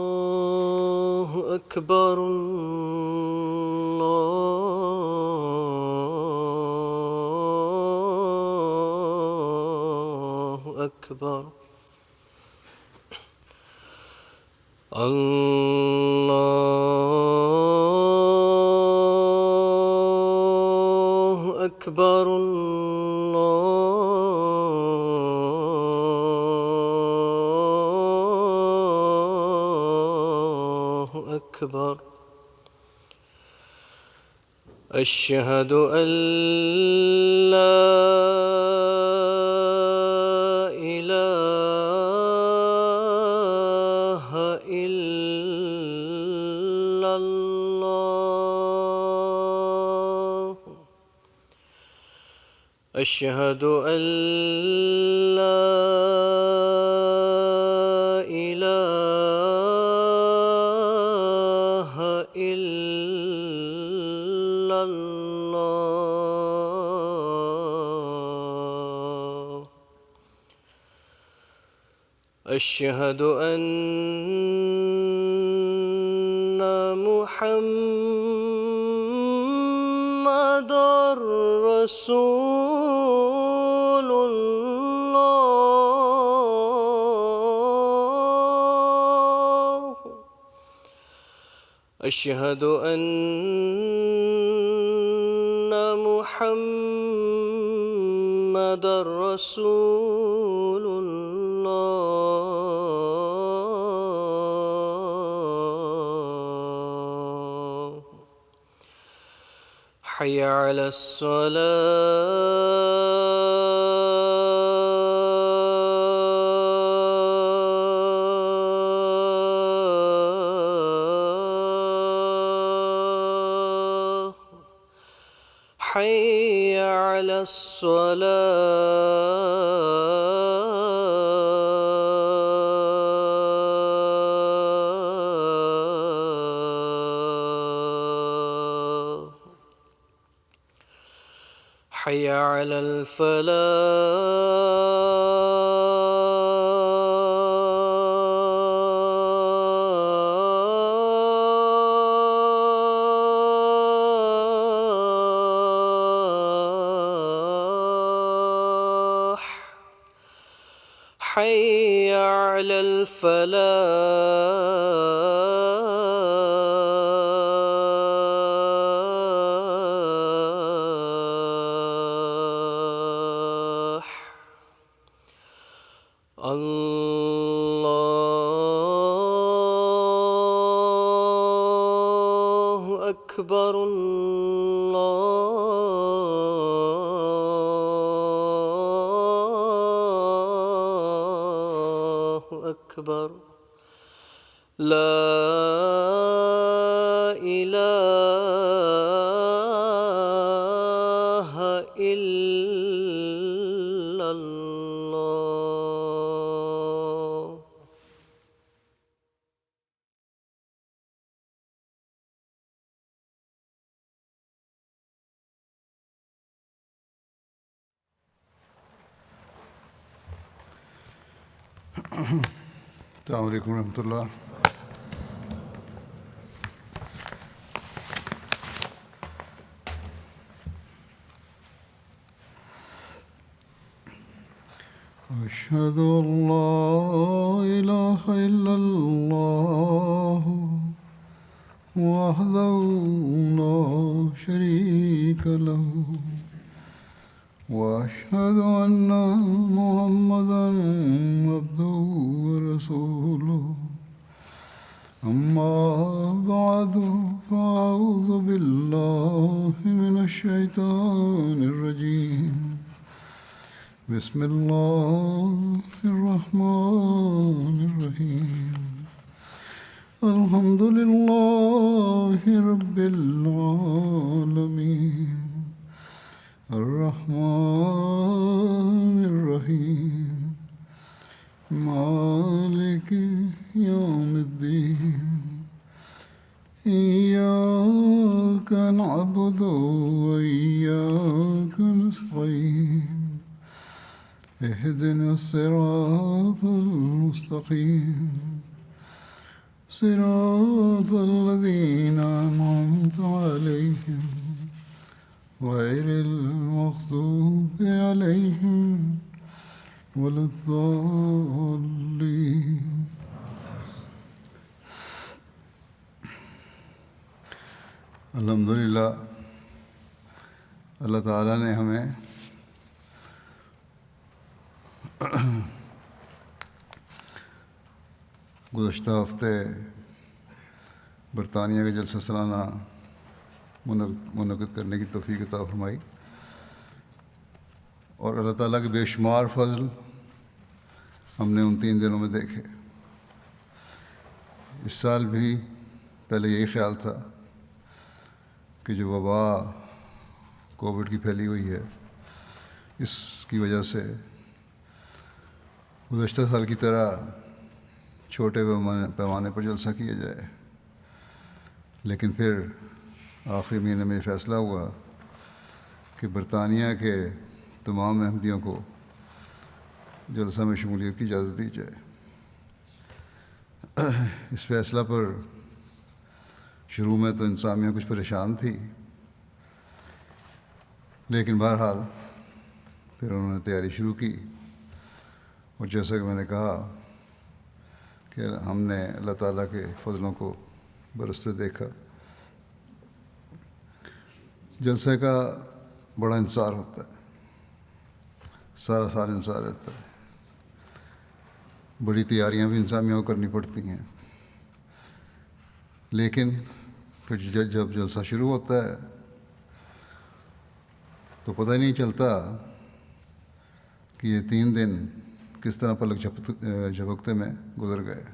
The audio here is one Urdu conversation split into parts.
الله أكبر الله أكبر الله أكبر الله أكبر أشهد أن لا إله إلا الله أشهد أن لا إله إلا الله أشهد أن محمدًا رسول الله أشهد أن محمدًا رسول الله حي على الصلاة حي على الصلاة حي على الفلاح حي على الفلاح الله أكبر الله أكبر لا إله إلا الله السلام علیکم ورحمۃ اللہ. أشهد أن لا إله إلا الله وحده لا شريك له وأشهد أن محمدًا عبده ورسوله أما بعد فأعوذ بالله من الشيطان الرجيم بسم الله الرحمن الرحيم الحمد لله رب العالمين الرحمن الرحيم وإياك نستعين اهدنا الصراط المستقيم صراط الذين أنعمت عليهم غير المغضوب عليهم ولا الضالين. الحمدللہ اللہ تعالیٰ نے ہمیں گزشتہ ہفتے برطانیہ کا جلسہ سالانہ منعقد کرنے کی توفیق عطا فرمائی، اور اللہ تعالیٰ کے بے شمار فضل ہم نے ان 3 دنوں میں دیکھے۔ اس سال بھی پہلے یہی خیال تھا کہ جو وبا کووڈ کی پھیلی ہوئی ہے، اس کی وجہ سے گزشتہ سال کی طرح چھوٹے پیمانے پر جلسہ کیا جائے، لیکن پھر آخری مہینے میں یہ فیصلہ ہوا کہ برطانیہ کے تمام احمدیوں کو جلسہ میں شمولیت کی اجازت دی جائے۔ اس فیصلہ پر شروع میں تو انتظامیہ کچھ پریشان تھی، لیکن بہرحال پھر انہوں نے تیاری شروع کی، اور جیسا کہ میں نے کہا کہ ہم نے اللہ تعالیٰ کے فضلوں کو برستے دیکھا۔ جلسے کا بڑا انتظار ہوتا ہے، سارا سال انتظار رہتا ہے، بڑی تیاریاں بھی انتظامیہ کو کرنی پڑتی ہیں، لیکن پھر جب جلسہ شروع ہوتا ہے تو پتہ ہی نہیں چلتا کہ یہ 3 دن کس طرح پلک جھپکتے میں گزر گئے۔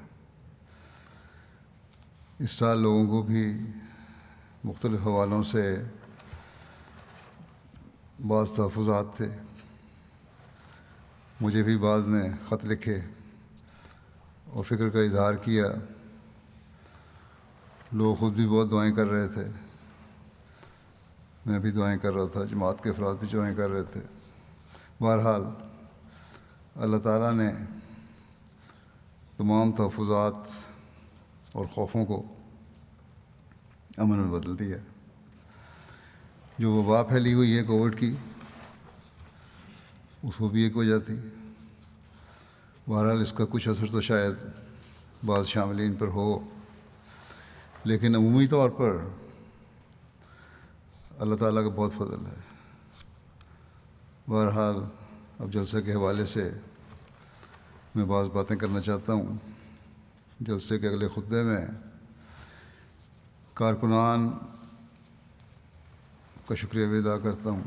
اس سال لوگوں کو بھی مختلف حوالوں سے بعض تحفظات تھے، مجھے بھی بعض نے خط لکھے اور فکر کا اظہار کیا، لوگ خود بھی بہت دعائیں کر رہے تھے، میں بھی دعائیں کر رہا تھا، جماعت کے افراد بھی دعائیں کر رہے تھے۔ بہرحال اللہ تعالیٰ نے تمام تحفظات اور خوفوں کو امن میں بدل دیا۔ جو وبا پھیلی ہوئی ہے کووڈ کی، اس کو بھی ایک وجہ تھی۔ بہرحال اس کا کچھ اثر تو شاید بعض شاملین پر ہو، لیکن عمومی طور پر اللہ تعالیٰ کا بہت فضل ہے۔ بہرحال اب جلسے کے حوالے سے میں بعض باتیں کرنا چاہتا ہوں۔ جلسے کے اگلے خطبے میں کارکنان کا شکریہ بھی ادا کرتا ہوں،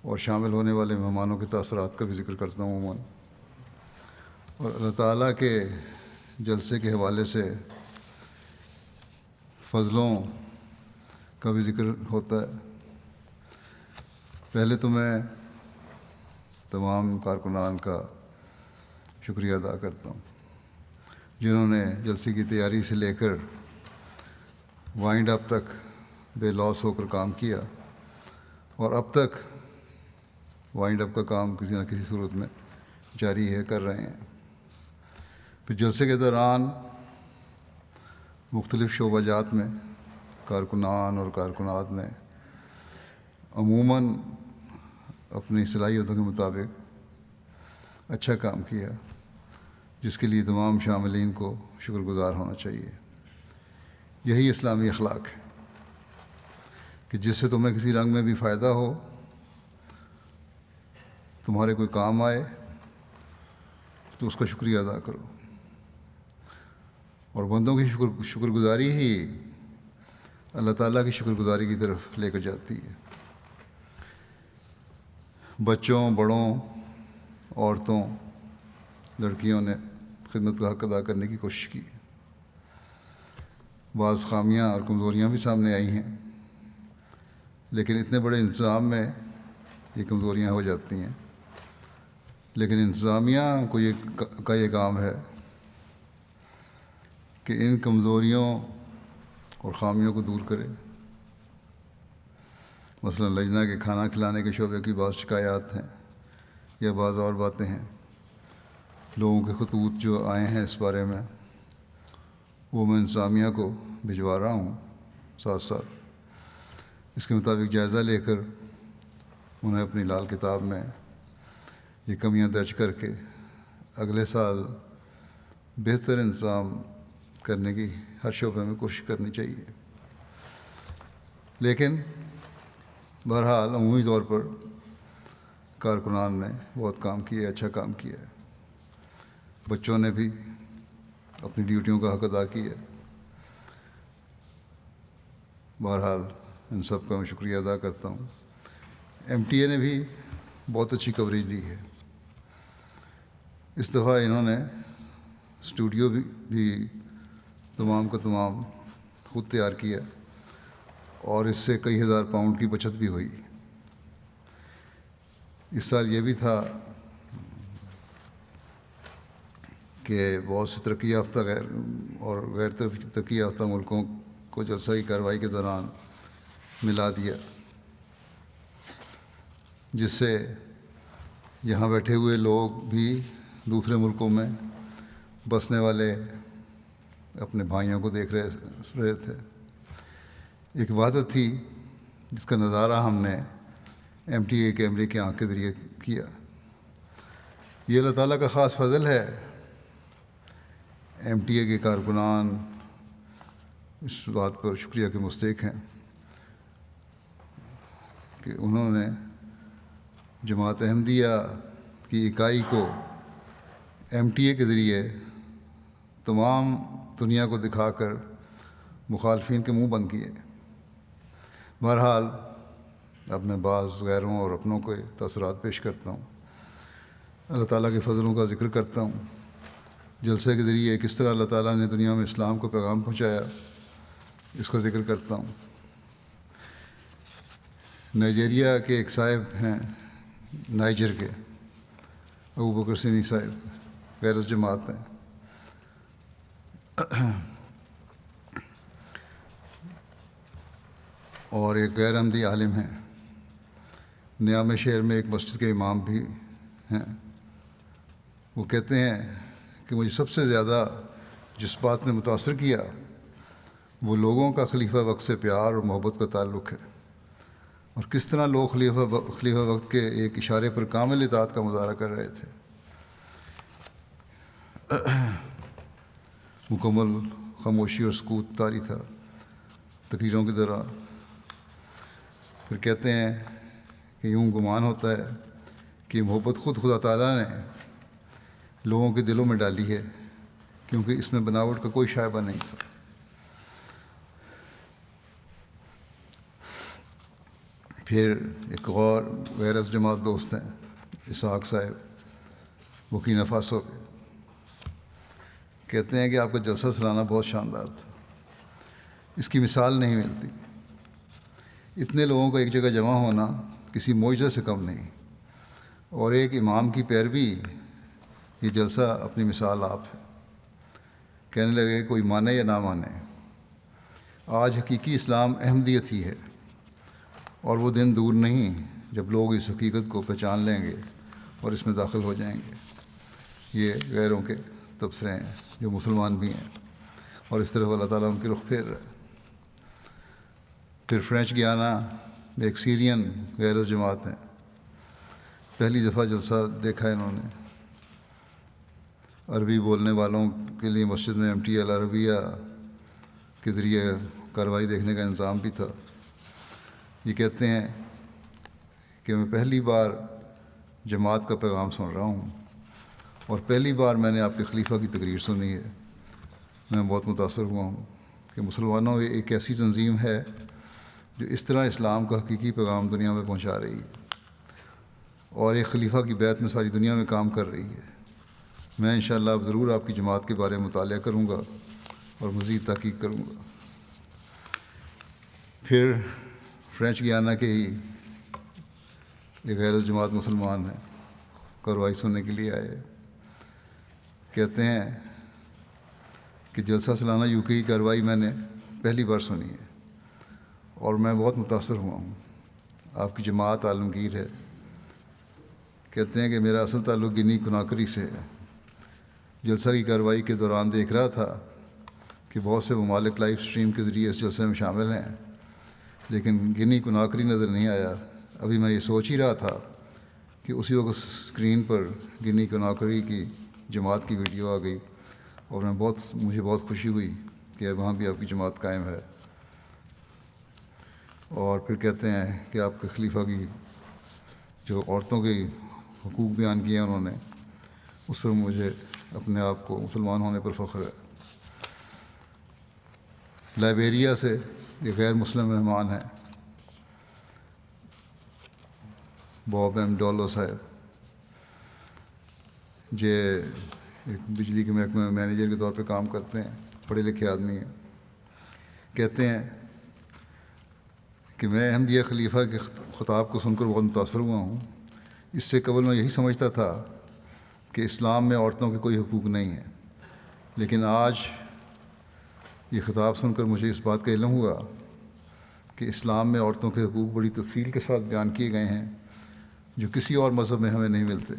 اور شامل ہونے والے مہمانوں کے تاثرات کا بھی ذکر کرتا ہوں عموماً، اور اللہ تعالیٰ کے جلسے کے حوالے سے فضلوں کا بھی ذکر ہوتا ہے۔ پہلے تو میں تمام کارکنان کا شکریہ ادا کرتا ہوں جنہوں نے جلسے کی تیاری سے لے کر وائنڈ اپ تک بے لوس ہو کر کام کیا، اور اب تک وائنڈ اپ کا کام کسی نہ کسی صورت میں جاری ہے، کر رہے ہیں۔ پھر جلسے کے دوران مختلف شعبہ جات میں کارکنان اور کارکنات نے عموماً اپنی صلاحیتوں کے مطابق اچھا کام کیا، جس کے لیے تمام شاملین کو شکر گزار ہونا چاہیے۔ یہی اسلامی اخلاق ہے کہ جس سے تمہیں کسی رنگ میں بھی فائدہ ہو، تمہارے کوئی کام آئے تو اس کا شکریہ ادا کرو، اور بندوں کی شکر گزاری ہی اللہ تعالیٰ کی شکر گزاری کی طرف لے کر جاتی ہے۔ بچوں، بڑوں، عورتوں، لڑکیوں نے خدمت کا حق ادا کرنے کی کوشش کی۔ بعض خامیاں اور کمزوریاں بھی سامنے آئی ہیں، لیکن اتنے بڑے انتظام میں یہ کمزوریاں ہو جاتی ہیں، لیکن انتظامیہ کو یہ کام ہے کہ ان کمزوریوں اور خامیوں کو دور کرے۔ مثلا لجنہ کے کھانا کھلانے کے شعبے کی بعض شکایات ہیں یا بعض اور باتیں ہیں، لوگوں کے خطوط جو آئے ہیں اس بارے میں وہ میں انتظامیہ کو بھجوا رہا ہوں، ساتھ ساتھ اس کے مطابق جائزہ لے کر انہیں اپنی لال کتاب میں یہ کمیاں درج کر کے اگلے سال بہتر انتظام کرنے کی ہر شعبے میں کوشش کرنی چاہیے۔ لیکن بہرحال عمومی طور پر کارکنان نے بہت کام کیا، اچھا کام کیا ہے، بچوں نے بھی اپنی ڈیوٹیوں کا حق ادا کیا۔ بہرحال ان سب کا میں شکریہ ادا کرتا ہوں۔ ایم ٹی اے نے بھی بہت اچھی کوریج دی ہے۔ اس دفعہ انہوں نے اسٹوڈیو بھی تمام کا تمام خود تیار کیا اور اس سے کئی ہزار پاؤنڈ کی بچت بھی ہوئی۔ اس سال یہ بھی تھا کہ بہت سے ترقی یافتہ غیر ترقی یافتہ ملکوں کو جلسہ کی کارروائی کے دوران ملا دیا، جس سے یہاں بیٹھے ہوئے لوگ بھی دوسرے ملکوں میں بسنے والے اپنے بھائیوں کو دیکھ رہے تھے۔ ایک وحدت تھی جس کا نظارہ ہم نے ایم ٹی اے کیمرے کی آنکھ کے ذریعے کیا۔ یہ اللہ تعالیٰ کا خاص فضل ہے۔ ایم ٹی اے کے کارکنان اس بات پر شکریہ کے مستحق ہیں کہ انہوں نے جماعت احمدیہ کی اکائی کو ایم ٹی اے کے ذریعے تمام دنیا کو دکھا کر مخالفین کے منہ بند کیے۔ بہرحال اب میں بعض غیروں اور اپنوں کو تاثرات پیش کرتا ہوں، اللہ تعالیٰ کے فضلوں کا ذکر کرتا ہوں، جلسے کے ذریعے کس طرح اللہ تعالیٰ نے دنیا میں اسلام کو پیغام پہنچایا اس کا ذکر کرتا ہوں۔ نائجیریا کے ایک صاحب ہیں، نائجر کے ابوبکر سینی صاحب، غیر جماعت ہیں، اور ایک غیر احمدی عالم ہیں، نیام شہر میں ایک مسجد کے امام بھی ہیں۔ وہ کہتے ہیں کہ مجھے سب سے زیادہ جس بات نے متاثر کیا وہ لوگوں کا خلیفہ وقت سے پیار اور محبت کا تعلق ہے، اور کس طرح لوگ خلیفہ وقت کے ایک اشارے پر کامل اطاعت کا مظاہرہ کر رہے تھے، مکمل خاموشی اور سکوت طاری تھا تقریروں کے دوران۔ پھر کہتے ہیں کہ یوں گمان ہوتا ہے کہ محبت خود خدا تعالیٰ نے لوگوں کے دلوں میں ڈالی ہے، کیونکہ اس میں بناوٹ کا کوئی شائبہ نہیں تھا۔ پھر ایک غیر جماعت دوست ہیں، اسحاق صاحب، بورکینا فاسو کے، کہتے ہیں کہ آپ کا جلسہ سالانہ بہت شاندار تھا، اس کی مثال نہیں ملتی۔ اتنے لوگوں کا ایک جگہ جمع ہونا کسی معجزے سے کم نہیں، اور ایک امام کی پیروی، یہ جلسہ اپنی مثال آپ ہے۔ کہنے لگے کوئی مانے یا نہ مانے، آج حقیقی اسلام احمدیت ہی ہے، اور وہ دن دور نہیں جب لوگ اس حقیقت کو پہچان لیں گے اور اس میں داخل ہو جائیں گے۔ یہ غیروں کے تبصرے ہیں جو مسلمان بھی ہیں، اور اس طرف اللہ تعالیٰ ان کے رخ پھیر رہا ہے۔ پھر فرینچ گیانا میں ایک سیرین غیر جماعت ہیں، پہلی دفعہ جلسہ دیکھا انہوں نے۔ عربی بولنے والوں کے لیے مسجد میں ایم ٹی اے العربیہ کے ذریعے کارروائی دیکھنے کا انتظام بھی تھا۔ یہ کہتے ہیں کہ میں پہلی بار جماعت کا پیغام سن رہا ہوں، اور پہلی بار میں نے آپ کے خلیفہ کی تقریر سنی ہے۔ میں بہت متاثر ہوا ہوں کہ مسلمانوں میں ایک ایسی تنظیم ہے جو اس طرح اسلام کا حقیقی پیغام دنیا میں پہنچا رہی ہے، اور ایک خلیفہ کی بیعت میں ساری دنیا میں کام کر رہی ہے۔ میں انشاءاللہ اب ضرور آپ کی جماعت کے بارے میں مطالعہ کروں گا اور مزید تحقیق کروں گا۔ پھر فرینچ گیانا کے ہی ایک غیر جماعت مسلمان ہیں، کارروائی سننے کے لیے آئے، کہتے ہیں کہ جلسہ سالانہ یو کے کی کارروائی میں نے پہلی بار سنی ہے، اور میں بہت متاثر ہوا ہوں۔ آپ کی جماعت عالمگیر ہے۔ کہتے ہیں کہ میرا اصل تعلق گنی کناکری سے ہے۔ جلسہ کی کارروائی کے دوران دیکھ رہا تھا کہ بہت سے ممالک لائیو سٹریم کے ذریعے اس جلسے میں شامل ہیں، لیکن گنی کناکری نظر نہیں آیا۔ ابھی میں یہ سوچ ہی رہا تھا کہ اسی وقت اسکرین پر گنی کناکری کی جماعت کی ویڈیو آ گئی، اور مجھے بہت خوشی ہوئی کہ وہاں بھی آپ کی جماعت قائم ہے۔ اور پھر کہتے ہیں کہ آپ کے خلیفہ کی جو عورتوں کے حقوق بیان کیے ہیں انہوں نے، اس پر مجھے اپنے آپ کو مسلمان ہونے پر فخر ہے۔ لائبیریا سے یہ غیر مسلم مہمان ہیں، باب ایم ڈولو صاحب، جو ایک بجلی کے محکمے میں مینیجر کے طور پہ کام کرتے ہیں، پڑھے لکھے آدمی ہیں۔ کہتے ہیں کہ میں احمدیہ خلیفہ کے خطاب کو سن کر بہت متاثر ہوا ہوں۔ اس سے قبل میں یہی سمجھتا تھا کہ اسلام میں عورتوں کے کوئی حقوق نہیں ہیں، لیکن آج یہ خطاب سن کر مجھے اس بات کا علم ہوا کہ اسلام میں عورتوں کے حقوق بڑی تفصیل کے ساتھ بیان کیے گئے ہیں، جو کسی اور مذہب میں ہمیں نہیں ملتے۔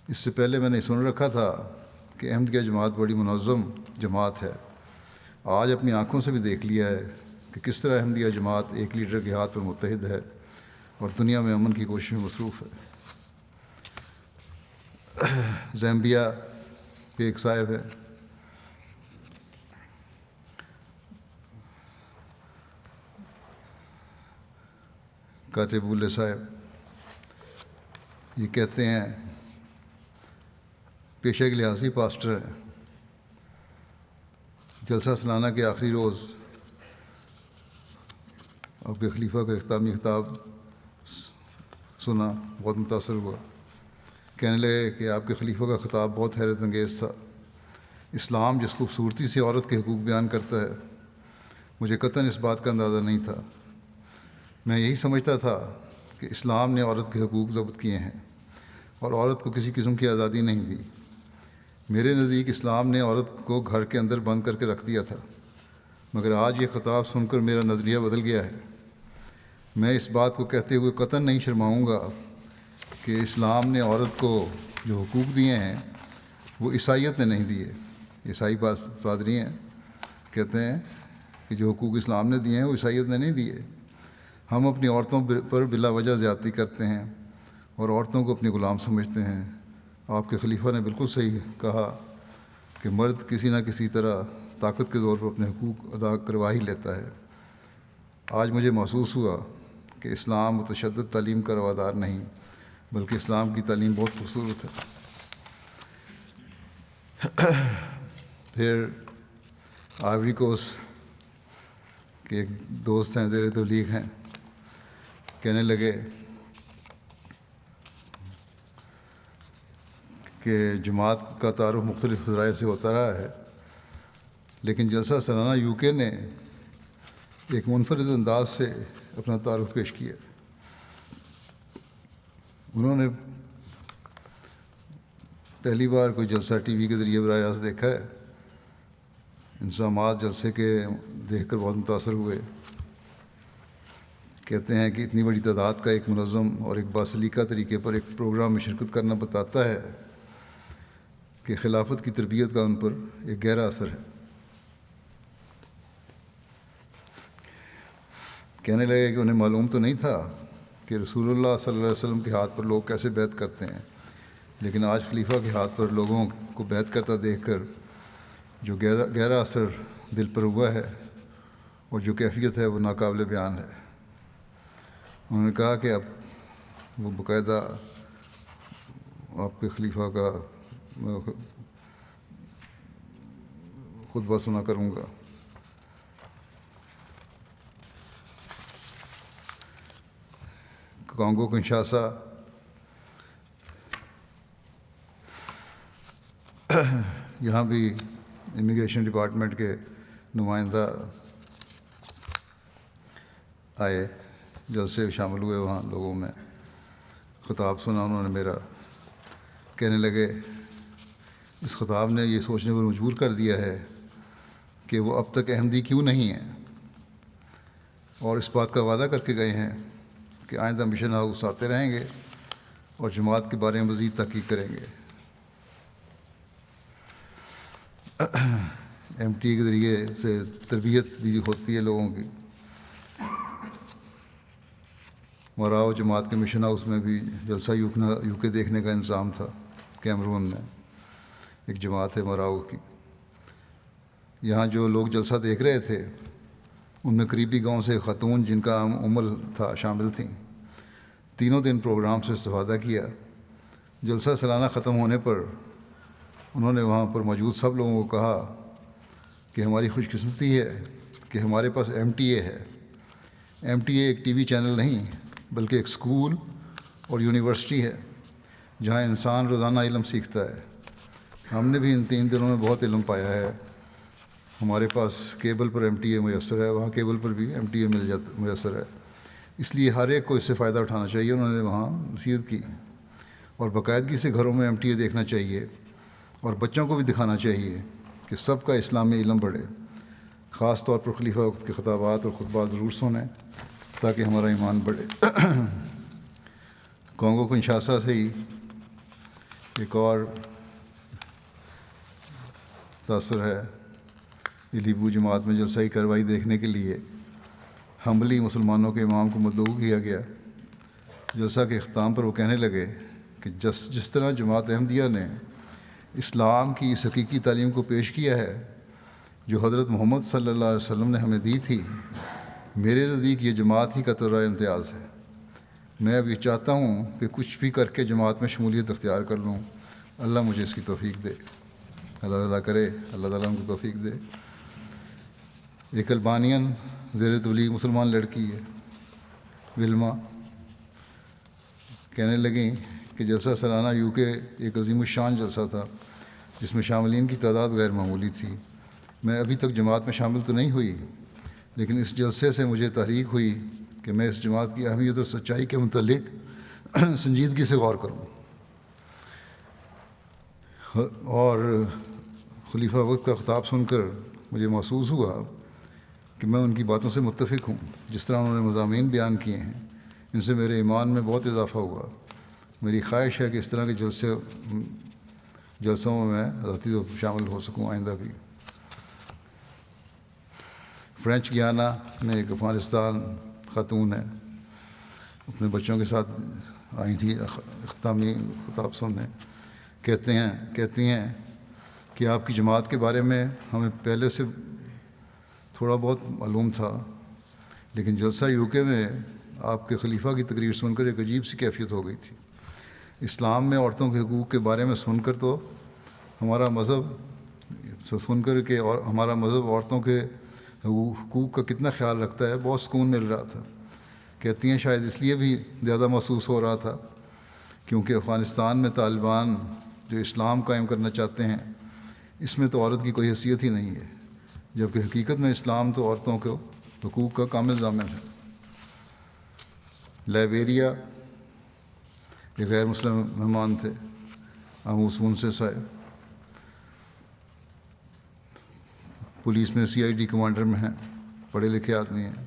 اس سے پہلے میں نے سن رکھا تھا کہ احمدیہ جماعت بڑی منظم جماعت ہے۔ آج اپنی آنکھوں سے بھی دیکھ لیا ہے کہ کس طرح احمدیہ جماعت ایک لیڈر کے ہاتھ پر متحد ہے اور دنیا میں امن کی کوشش میں مصروف ہے۔ زیمبیا کے ایک صاحب ہے، کاتبولے صاحب، یہ کہتے ہیں پیشے کے لحاظ سے پاسٹر ہیں۔ جلسہ سالانہ کے آخری روز آپ کے خلیفہ کا اختتامی خطاب سنا، بہت متاثر ہوا۔ کہنے لگے کہ آپ کے خلیفہ کا خطاب بہت حیرت انگیز تھا۔ اسلام جس خوبصورتی سے عورت کے حقوق بیان کرتا ہے، مجھے قطعاً اس بات کا اندازہ نہیں تھا۔ میں یہی سمجھتا تھا کہ اسلام نے عورت کے حقوق ضبط کیے ہیں اور عورت کو کسی قسم کی آزادی نہیں دی۔ میرے نزدیک اسلام نے عورت کو گھر کے اندر بند کر کے رکھ دیا تھا، مگر آج یہ خطاب سن کر میرا نظریہ بدل گیا ہے۔ میں اس بات کو کہتے ہوئے قطعاً نہیں شرماؤں گا کہ اسلام نے عورت کو جو حقوق دیے ہیں وہ عیسائیت نے نہیں دیے۔ عیسائی پادری ہیں، کہتے ہیں کہ جو حقوق اسلام نے دیے ہیں وہ عیسائیت نے نہیں دیے۔ ہم اپنی عورتوں پر بلا وجہ زیادتی کرتے ہیں اور عورتوں کو اپنے غلام سمجھتے ہیں۔ آپ کے خلیفہ نے بالکل صحیح کہا کہ مرد کسی نہ کسی طرح طاقت کے زور پر اپنے حقوق ادا کروا ہی لیتا ہے۔ آج مجھے محسوس ہوا کہ اسلام متشدد تعلیم کا روادار نہیں، بلکہ اسلام کی تعلیم بہت خوبصورت ہے۔ پھر آئیوری کوسٹ کے ایک دوست ہیں، زیر تبلیغ ہیں، کہنے لگے کہ جماعت کا تعارف مختلف ذرائع سے ہوتا رہا ہے، لیکن جلسہ سالانہ یو کے نے ایک منفرد انداز سے اپنا تعارف پیش کیا۔ انہوں نے پہلی بار کوئی جلسہ ٹی وی کے ذریعے براہ راست دیکھا ہے۔ انتظامات جلسے کے دیکھ کر بہت متاثر ہوئے۔ کہتے ہیں کہ اتنی بڑی تعداد کا ایک منظم اور ایک باسلیقہ طریقے پر ایک پروگرام میں شرکت کرنا بتاتا ہے کہ خلافت کی تربیت کا ان پر ایک گہرا اثر ہے۔ کہنے لگے کہ انہیں معلوم تو نہیں تھا کہ رسول اللہ صلی اللہ علیہ وسلم کے ہاتھ پر لوگ کیسے بیعت کرتے ہیں، لیکن آج خلیفہ کے ہاتھ پر لوگوں کو بیعت کرتا دیکھ کر جو گہرا اثر دل پر ہوا ہے اور جو کیفیت ہے وہ ناقابل بیان ہے۔ انہوں نے کہا کہ اب وہ باقاعدہ آپ کے خلیفہ کا خطبہ سنا کروں گا۔ کانگو کنشاسا یہاں بھی امیگریشن ڈپارٹمنٹ کے نمائندہ آئے، جلسے شامل ہوئے، وہاں لوگوں میں خطاب سنا انہوں نے میرا۔ کہنے لگے اس خطاب نے یہ سوچنے پر مجبور کر دیا ہے کہ وہ اب تک احمدی کیوں نہیں ہیں، اور اس بات کا وعدہ کر کے گئے ہیں کہ آئندہ مشن ہاؤس آتے رہیں گے اور جماعت کے بارے میں مزید تحقیق کریں گے۔ ایم ٹی کے ذریعے سے تربیت بھی ہوتی ہے لوگوں کی۔ مراؤ جماعت کے مشن ہاؤس میں بھی جلسہ یو کے دیکھنے کا انتظام تھا۔ کیمرون میں ایک جماعت ہے مراؤ کی، یہاں جو لوگ جلسہ دیکھ رہے تھے ان میں قریبی گاؤں سے خاتون جن کا عمل تھا شامل تھیں۔ تینوں دن پروگرام سے استفادہ کیا۔ جلسہ سالانہ ختم ہونے پر انہوں نے وہاں پر موجود سب لوگوں کو کہا کہ ہماری خوش قسمتی ہے کہ ہمارے پاس ایم ٹی اے ہے۔ ایم ٹی اے ایک ٹی وی چینل نہیں بلکہ ایک اسکول اور یونیورسٹی ہے جہاں انسان روزانہ علم سیکھتا ہے۔ ہم نے بھی ان 3 دنوں میں بہت علم پایا ہے۔ ہمارے پاس کیبل پر ایم ٹی اے میسر ہے، وہاں کیبل پر بھی ایم ٹی اے میسر ہے، اس لیے ہر ایک کو اس سے فائدہ اٹھانا چاہیے۔ انہوں نے وہاں نصیحت کی اور باقاعدگی سے گھروں میں ایم ٹی اے دیکھنا چاہیے اور بچوں کو بھی دکھانا چاہیے کہ سب کا اسلامی علم بڑھے۔ خاص طور پر خلیفہ وقت کے خطابات اور خطبات ضرور سنیں تاکہ ہمارا ایمان بڑھے۔ کانگو کنشاسا سے ہی ایک اور تاثر ہے۔ الیبو جماعت میں جلسائی کارروائی دیکھنے کے لیے حنبلی مسلمانوں کے امام کو مدعو کیا گیا۔ جلسہ کے اختتام پر وہ کہنے لگے کہ جس طرح جماعت احمدیہ نے اسلام کی اس حقیقی تعلیم کو پیش کیا ہے جو حضرت محمد صلی اللہ علیہ وسلم نے ہمیں دی تھی، میرے نزدیک یہ جماعت ہی کا طرح امتیاز ہے۔ میں اب یہ چاہتا ہوں کہ کچھ بھی کر کے جماعت میں شمولیت اختیار کر لوں۔ اللہ مجھے اس کی توفیق دے۔ اللہ تعالیٰ کرے، اللہ تعالیٰ ان کو توفیق دے۔ ایک البانین زیر تبلیغ مسلمان لڑکی ہے، ولما، کہنے لگیں کہ جلسہ سالانہ یو کے ایک عظیم الشان جلسہ تھا جس میں شاملین کی تعداد غیر معمولی تھی۔ میں ابھی تک جماعت میں شامل تو نہیں ہوئی، لیکن اس جلسے سے مجھے تحریک ہوئی کہ میں اس جماعت کی اہمیت اور سچائی کے متعلق سنجیدگی سے غور کروں، اور خلیفہ وقت کا خطاب سن کر مجھے محسوس ہوا کہ میں ان کی باتوں سے متفق ہوں۔ جس طرح انہوں نے مضامین بیان کیے ہیں ان سے میرے ایمان میں بہت اضافہ ہوا۔ میری خواہش ہے کہ اس طرح کے جلسوں میں ذاتی طور پر شامل ہو سکوں آئندہ بھی۔ فرینچ گیانا میں ایک افغانستان خاتون ہے، اپنے بچوں کے ساتھ آئی تھی اختتامی خطاب سننے۔ کہتی ہیں کہ آپ کی جماعت کے بارے میں ہمیں پہلے سے تھوڑا بہت معلوم تھا، لیکن جلسہ یو کے میں آپ کے خلیفہ کی تقریر سن کر ایک عجیب سی کیفیت ہو گئی تھی۔ اسلام میں عورتوں کے حقوق کے بارے میں سن کر تو ہمارا مذہب عورتوں کے حقوق کا کتنا خیال رکھتا ہے، بہت سکون مل رہا تھا۔ کہتی ہیں شاید اس لیے بھی زیادہ محسوس ہو رہا تھا کیونکہ افغانستان میں طالبان جو اسلام قائم کرنا چاہتے ہیں اس میں تو عورت کی کوئی حیثیت ہی نہیں ہے، جبکہ حقیقت میں اسلام تو عورتوں کے حقوق کا کامل ضامن ہے۔ لائبیریا ایک غیر مسلم مہمان تھے، آموس منصف صاحب، پولیس میں سی آئی ڈی کمانڈر میں ہیں، پڑھے لکھے آدمی ہیں۔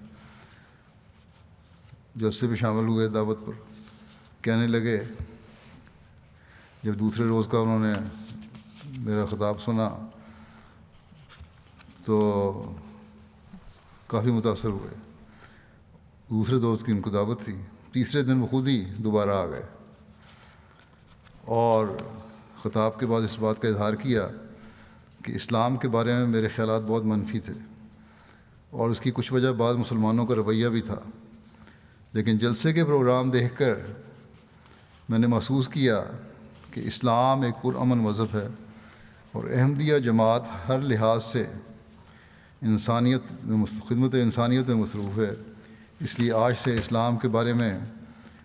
جلسے بھی شامل ہوئے دعوت پر۔ کہنے لگے جب دوسرے روز کا انہوں نے میرا خطاب سنا تو کافی متاثر ہوئے۔ دوسرے دوست کی ان کو دعوت تھی، تیسرے دن وہ خود ہی دوبارہ آ گئے اور خطاب کے بعد اس بات کا اظہار کیا کہ اسلام کے بارے میں میرے خیالات بہت منفی تھے اور اس کی کچھ وجہ بعض مسلمانوں کا رویہ بھی تھا، لیکن جلسے کے پروگرام دیکھ کر میں نے محسوس کیا کہ اسلام ایک پرامن مذہب ہے اور احمدیہ جماعت ہر لحاظ سے خدمت انسانیت میں مصروف ہے۔ اس لیے آج سے اسلام کے بارے میں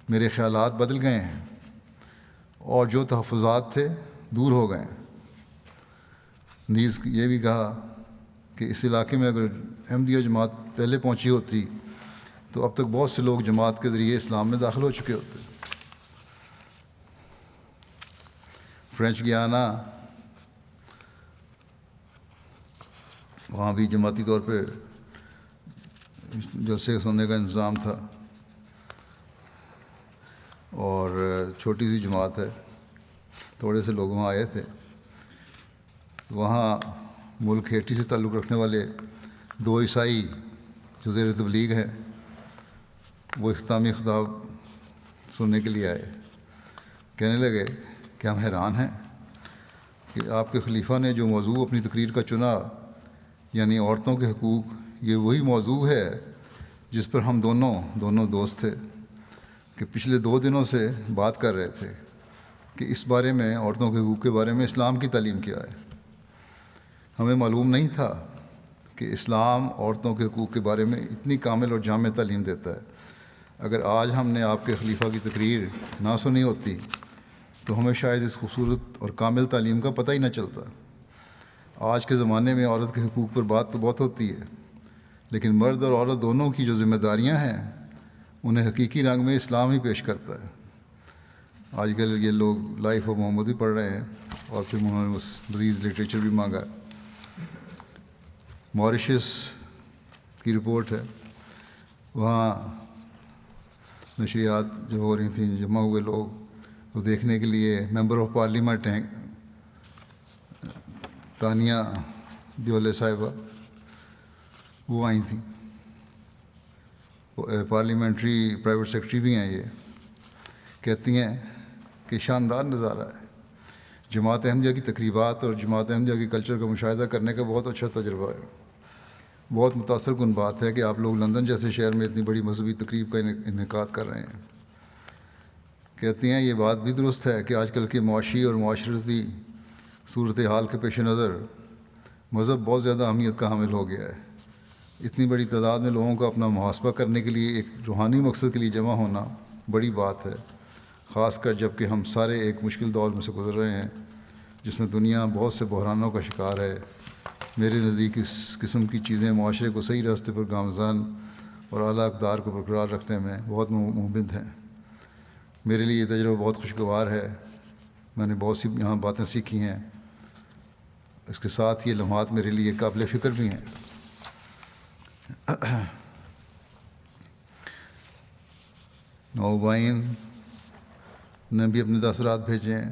میرے خیالات بدل گئے ہیں اور جو تحفظات تھے دور ہو گئے ہیں۔ نیز یہ بھی کہا کہ اس علاقے میں اگر احمدیہ جماعت پہلے پہنچی ہوتی تو اب تک بہت سے لوگ جماعت کے ذریعے اسلام میں داخل ہو چکے ہوتے۔ فرینچ گیانا، وہاں بھی جماعتی طور پہ جلسے سننے کا انتظام تھا۔ اور چھوٹی سی جماعت ہے، تھوڑے سے لوگ وہاں آئے تھے. وہاں ملک ہیٹی سے تعلق رکھنے والے 2 عیسائی جو زیر تبلیغ ہیں وہ اختتامی خطاب سننے کے لیے آئے. کہنے لگے کہ ہم حیران ہیں کہ آپ کے خلیفہ نے جو موضوع اپنی تقریر کا چنا، یعنی عورتوں کے حقوق، یہ وہی موضوع ہے جس پر ہم دونوں دوست تھے کہ پچھلے 2 دنوں سے بات کر رہے تھے کہ اس بارے میں، عورتوں کے حقوق کے بارے میں اسلام کی تعلیم کیا ہے. ہمیں معلوم نہیں تھا کہ اسلام عورتوں کے حقوق کے بارے میں اتنی کامل اور جامع تعلیم دیتا ہے. اگر آج ہم نے آپ کے خلیفہ کی تقریر نہ سنی ہوتی تو ہمیں شاید اس خوبصورت اور کامل تعلیم کا پتہ ہی نہ چلتا. آج کے زمانے میں عورت کے حقوق پر بات تو بہت ہوتی ہے، لیکن مرد اور عورت دونوں کی جو ذمہ داریاں ہیں انہیں حقیقی رنگ میں اسلام ہی پیش کرتا ہے. آج کل یہ لوگ لائف آف محمد بھی پڑھ رہے ہیں اور پھر انہوں نے مزید لٹریچر بھی مانگا. ماریشس کی رپورٹ ہے، وہاں نشریات جو ہو رہی تھیں، جمع ہوئے لوگ تو دیکھنے کے لیے ممبر آف پارلیمنٹ ہیں تانیہ ڈیولے صاحبہ، وہ آئی تھیں. پارلیمنٹری پرائیویٹ سیکرٹری بھی ہیں. یہ کہتی ہیں کہ شاندار نظارہ ہے. جماعت احمدیہ کی تقریبات اور جماعت احمدیہ کے کلچر کا مشاہدہ کرنے کا بہت اچھا تجربہ ہے. بہت متاثر کن بات ہے کہ آپ لوگ لندن جیسے شہر میں اتنی بڑی مذہبی تقریب کا انعقاد کر رہے ہیں. کہتی ہیں یہ بات بھی درست ہے کہ آج کل کے معاشی اور معاشرتی صورتحال کے پیش نظر مذہب بہت زیادہ اہمیت کا حامل ہو گیا ہے. اتنی بڑی تعداد میں لوگوں کا اپنا محاسبہ کرنے کے لیے ایک روحانی مقصد کے لیے جمع ہونا بڑی بات ہے، خاص کر جب کہ ہم سارے ایک مشکل دور میں سے گزر رہے ہیں جس میں دنیا بہت سے بحرانوں کا شکار ہے. میرے نزدیک اس قسم کی چیزیں معاشرے کو صحیح راستے پر گامزن اور اعلیٰ اقدار کو برقرار رکھنے میں بہت مفید ہیں. میرے لیے یہ تجربہ بہت خوشگوار ہے. میں نے بہت سی یہاں باتیں سیکھی ہیں. اس کے ساتھ یہ لمحات میرے لیے قابل فکر بھی ہیں. نوبائن نے بھی اپنے تاثرات بھیجے ہیں.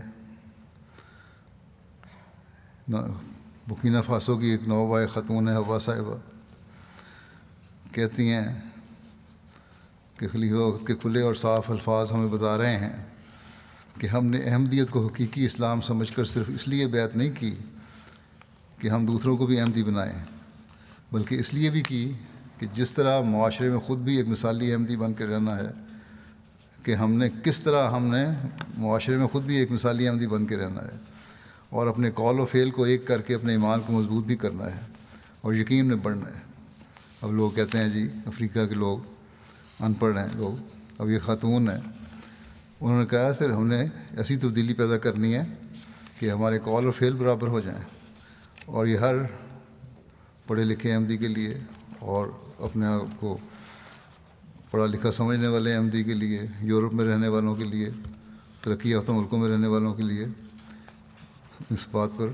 بکینہ فاسو کی ایک نوبائے خاتون ہے حوا صاحبہ، کہتی ہیں کہ خلیفہ وقت کے کھلے اور صاف الفاظ ہمیں بتا رہے ہیں کہ ہم نے احمدیت کو حقیقی اسلام سمجھ کر صرف اس لیے بیعت نہیں کی کہ ہم دوسروں کو بھی احمدی بنائیں، بلکہ اس لیے بھی کی کہ جس طرح معاشرے میں خود بھی ایک مثالی احمدی بن کے رہنا ہے، کہ کس طرح ہم نے معاشرے میں خود بھی ایک مثالی احمدی بن کے رہنا ہے اور اپنے قول و فعل کو ایک کر کے اپنے ایمان کو مضبوط بھی کرنا ہے اور یقین میں بڑھنا ہے. اب لوگ کہتے ہیں جی افریقہ کے لوگ ان پڑھ ہیں لوگ. اب یہ خاتون ہیں، انہوں نے کہا سر ہم نے ایسی تبدیلی پیدا کرنی ہے کہ ہمارے قول و فعل برابر ہو جائیں، اور یہ ہر پڑھے لکھے احمدی کے لیے اور اپنے آپ کو پڑھا لکھا سمجھنے والے احمدی کے لیے، یورپ میں رہنے والوں کے لیے، ترقی یافتہ ملکوں میں رہنے والوں کے لیے اس بات پر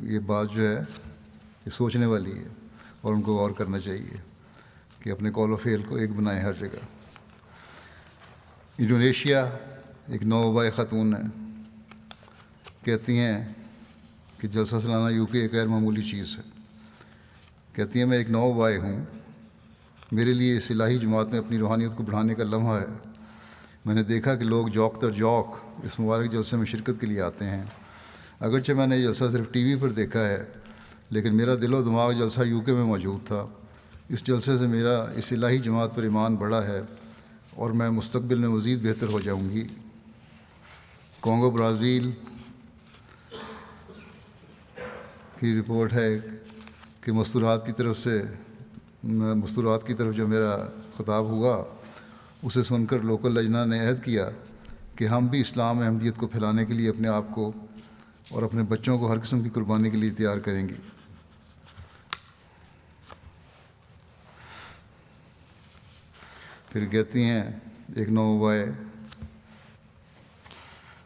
یہ بات جو ہے یہ سوچنے والی ہے اور ان کو غور کرنا چاہیے کہ اپنے قول و فعل کو ایک بنائیں ہر جگہ. انڈونیشیا ایک نوبائے خاتون ہے، کہتی ہیں کہ جلسہ سالانہ UK ایک غیر معمولی چیز ہے. کہتی ہیں میں ایک نوبائے ہوں، میرے لیے اس الہی جماعت میں اپنی روحانیت کو بڑھانے کا لمحہ ہے. میں نے دیکھا کہ لوگ جوک در جوک اس مبارک جلسے میں شرکت کے لیے آتے ہیں. اگرچہ میں نے یہ جلسہ صرف ٹی وی پر دیکھا ہے، لیکن میرا دل و دماغ جلسہ UK میں موجود تھا. اس جلسے سے میرا اس الہی جماعت پر ایمان بڑھا ہے اور میں مستقبل میں مزید بہتر ہو جاؤں گی. کانگو برازیل کی رپورٹ ہے کہ مستورات کی طرف جو میرا خطاب ہوا اسے سن کر لوکل لجنہ نے عہد کیا کہ ہم بھی اسلام احمدیت کو پھیلانے کے لیے اپنے آپ کو اور اپنے بچوں کو ہر قسم کی قربانی کے لیے تیار کریں گی. پھر کہتی ہیں ایک نوبائے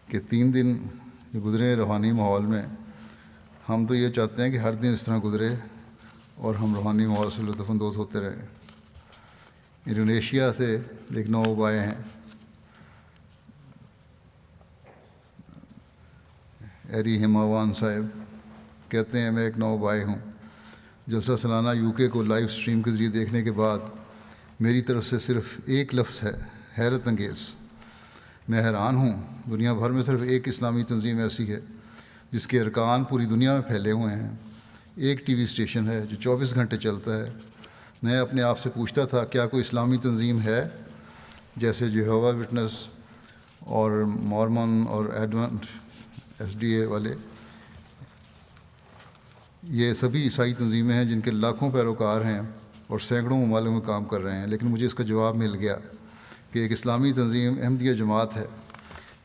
کہ 3 دن گزرے روحانی ماحول میں، ہم تو یہ چاہتے ہیں کہ ہر دن اس طرح گزرے اور ہم روحانی ماحول سے لطف اندوز ہوتے رہیں. انڈونیشیا سے ایک نوبائے ہیں، ایری ہماوان صاحب کہتے ہیں میں ایک نو بھائی ہوں. جلسہ سالانہ UK کو لائیو سٹریم کے ذریعے دیکھنے کے بعد میری طرف سے صرف ایک لفظ ہے: حیرت انگیز. میں حیران ہوں. دنیا بھر میں صرف ایک اسلامی تنظیم ایسی ہے جس کے ارکان پوری دنیا میں پھیلے ہوئے ہیں. ایک ٹی وی اسٹیشن ہے جو 24 گھنٹے چلتا ہے. میں اپنے آپ سے پوچھتا تھا کیا کوئی اسلامی تنظیم ہے جیسے یہوہ وٹنس اور مورمن اور ایڈونٹ SDA والے. یہ سبھی عیسائی تنظیمیں ہیں جن کے لاکھوں پیروکار ہیں اور سینکڑوں ممالک میں کام کر رہے ہیں. لیکن مجھے اس کا جواب مل گیا کہ ایک اسلامی تنظیم احمدیہ جماعت ہے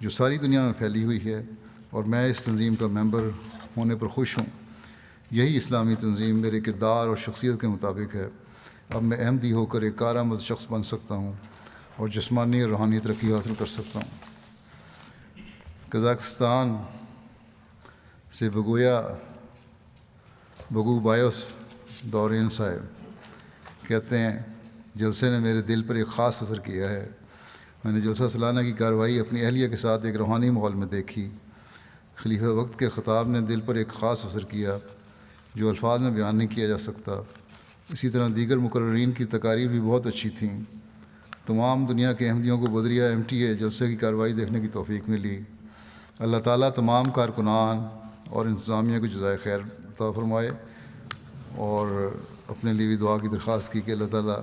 جو ساری دنیا میں پھیلی ہوئی ہے اور میں اس تنظیم کا ممبر ہونے پر خوش ہوں. یہی اسلامی تنظیم میرے کردار اور شخصیت کے مطابق ہے. اب میں احمدی ہو کر ایک کارآمد شخص بن سکتا ہوں اور جسمانی اور روحانی ترقی حاصل کر سکتا ہوں. قزاقستان سے بگو بایوس دورین صاحب کہتے ہیں جلسے نے میرے دل پر ایک خاص اثر کیا ہے. میں نے جلسہ سالانہ کی کارروائی اپنی اہلیہ کے ساتھ ایک روحانی ماحول میں دیکھی. خلیفہ وقت کے خطاب نے دل پر ایک خاص اثر کیا جو الفاظ میں بیان نہیں کیا جا سکتا. اسی طرح دیگر مقررین کی تقاریر بھی بہت اچھی تھیں. تمام دنیا کے احمدیوں کو بدریہ MTA جلسے کی کارروائی دیکھنے کی توفیق ملی. اللہ تعالیٰ تمام کارکنان اور انتظامیہ کو جزائے خیر عطا فرمائے اور اپنے لیے بھی دعا کی درخواست کی کہ اللہ تعالیٰ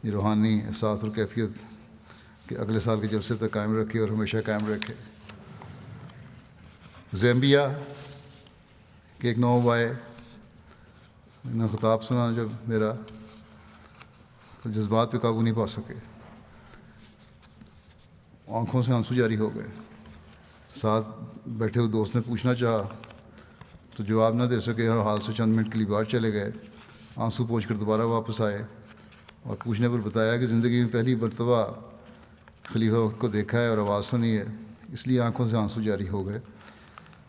یہ روحانی احساس اور کیفیت کہ اگلے سال کے جلسے تک قائم رکھے اور ہمیشہ قائم رکھے. زیمبیا کے ایک نو بھائی نے خطاب سنا جب میرا تو جذبات پہ قابو نہیں پا سکے. آنکھوں سے آنسو جاری ہو گئے. ساتھ بیٹھے ہوئے دوست نے پوچھنا چاہا تو جواب نہ دے سکے اور حال سے چند منٹ کے لیے باہر چلے گئے. آنسو پوچھ کر دوبارہ واپس آئے اور پوچھنے پر بتایا کہ زندگی میں پہلی مرتبہ خلیفہ وقت کو دیکھا ہے اور آواز سنی ہے، اس لیے آنکھوں سے آنسو جاری ہو گئے.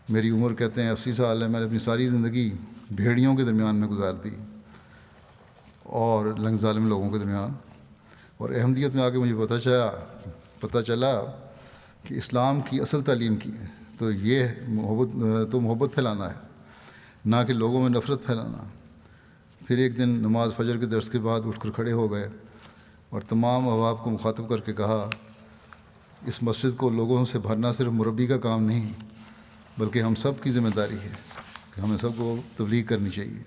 میری عمر کہتے ہیں 80 سال ہے. میں نے اپنی ساری زندگی بھیڑیوں کے درمیان میں گزار دی اور لنگ ظالم لوگوں کے درمیان، اور احمدیت میں آ کے مجھے پتہ چلا کہ اسلام کی اصل تعلیم کی ہے تو یہ محبت پھیلانا ہے، نہ کہ لوگوں میں نفرت پھیلانا. پھر ایک دن نماز فجر کے درس کے بعد اٹھ کر کھڑے ہو گئے اور تمام احباب کو مخاطب کر کے کہا اس مسجد کو لوگوں سے بھرنا صرف مربی کا کام نہیں بلکہ ہم سب کی ذمہ داری ہے کہ ہمیں سب کو تبلیغ کرنی چاہیے.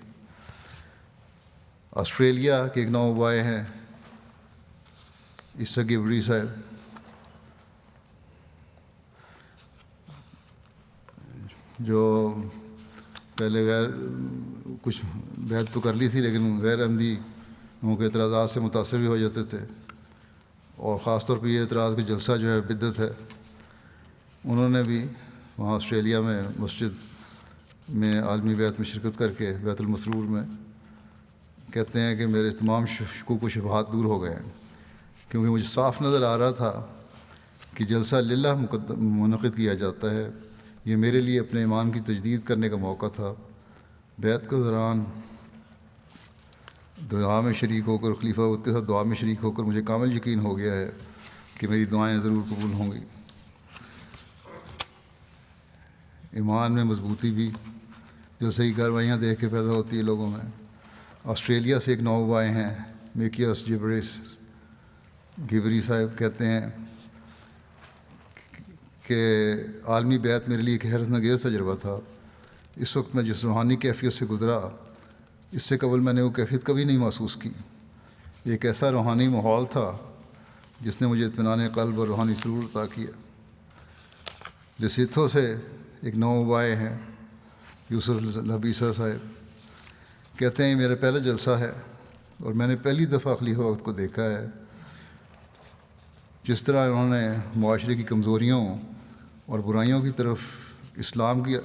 آسٹریلیا کے ایک نو بھائی ہیں عیسیٰ گبری صاحب جو پہلے کچھ بیعت تو کر لی تھی لیکن غیر احمدی ان کے اعتراضات سے متاثر بھی ہو جاتے تھے، اور خاص طور پہ یہ اعتراض کہ جلسہ جو ہے بدعت ہے. انہوں نے بھی وہاں آسٹریلیا میں مسجد میں عالمی بیعت میں شرکت کر کے بیت المسرور میں کہتے ہیں کہ میرے تمام شکوک و شبہات دور ہو گئے ہیں کیونکہ مجھے صاف نظر آ رہا تھا کہ جلسہ للہ منعقد کیا جاتا ہے. یہ میرے لیے اپنے ایمان کی تجدید کرنے کا موقع تھا. بیعت کے دوران دعا میں شریک ہو کر خلیفہ وقت کے ساتھ دعا میں شریک ہو کر مجھے کامل یقین ہو گیا ہے کہ میری دعائیں ضرور قبول ہوں گی. ایمان میں مضبوطی بھی جو صحیح کارروائیاں دیکھ کے پیدا ہوتی ہے لوگوں میں. آسٹریلیا سے ایک نو بھائی ہیں میکیاس گبری صاحب کہتے ہیں کہ عالمی بیعت میرے لیے ایک حیرت انگیز تجربہ تھا. اس وقت میں جس روحانی کیفیت سے گزرا اس سے قبل میں نے وہ کیفیت کبھی نہیں محسوس کی. ایک ایسا روحانی ماحول تھا جس نے مجھے اطمینان قلب اور روحانی سرور عطا کیا. لسیتھو سے ایک نو بھائی ہیں یوسف لبیسا صاحب کہتے ہیں میرا پہلا جلسہ ہے اور میں نے پہلی دفعہ خلیفہ وقت کو دیکھا ہے. جس طرح انہوں نے معاشرے کی کمزوریوں اور برائیوں کی طرف اسلام کی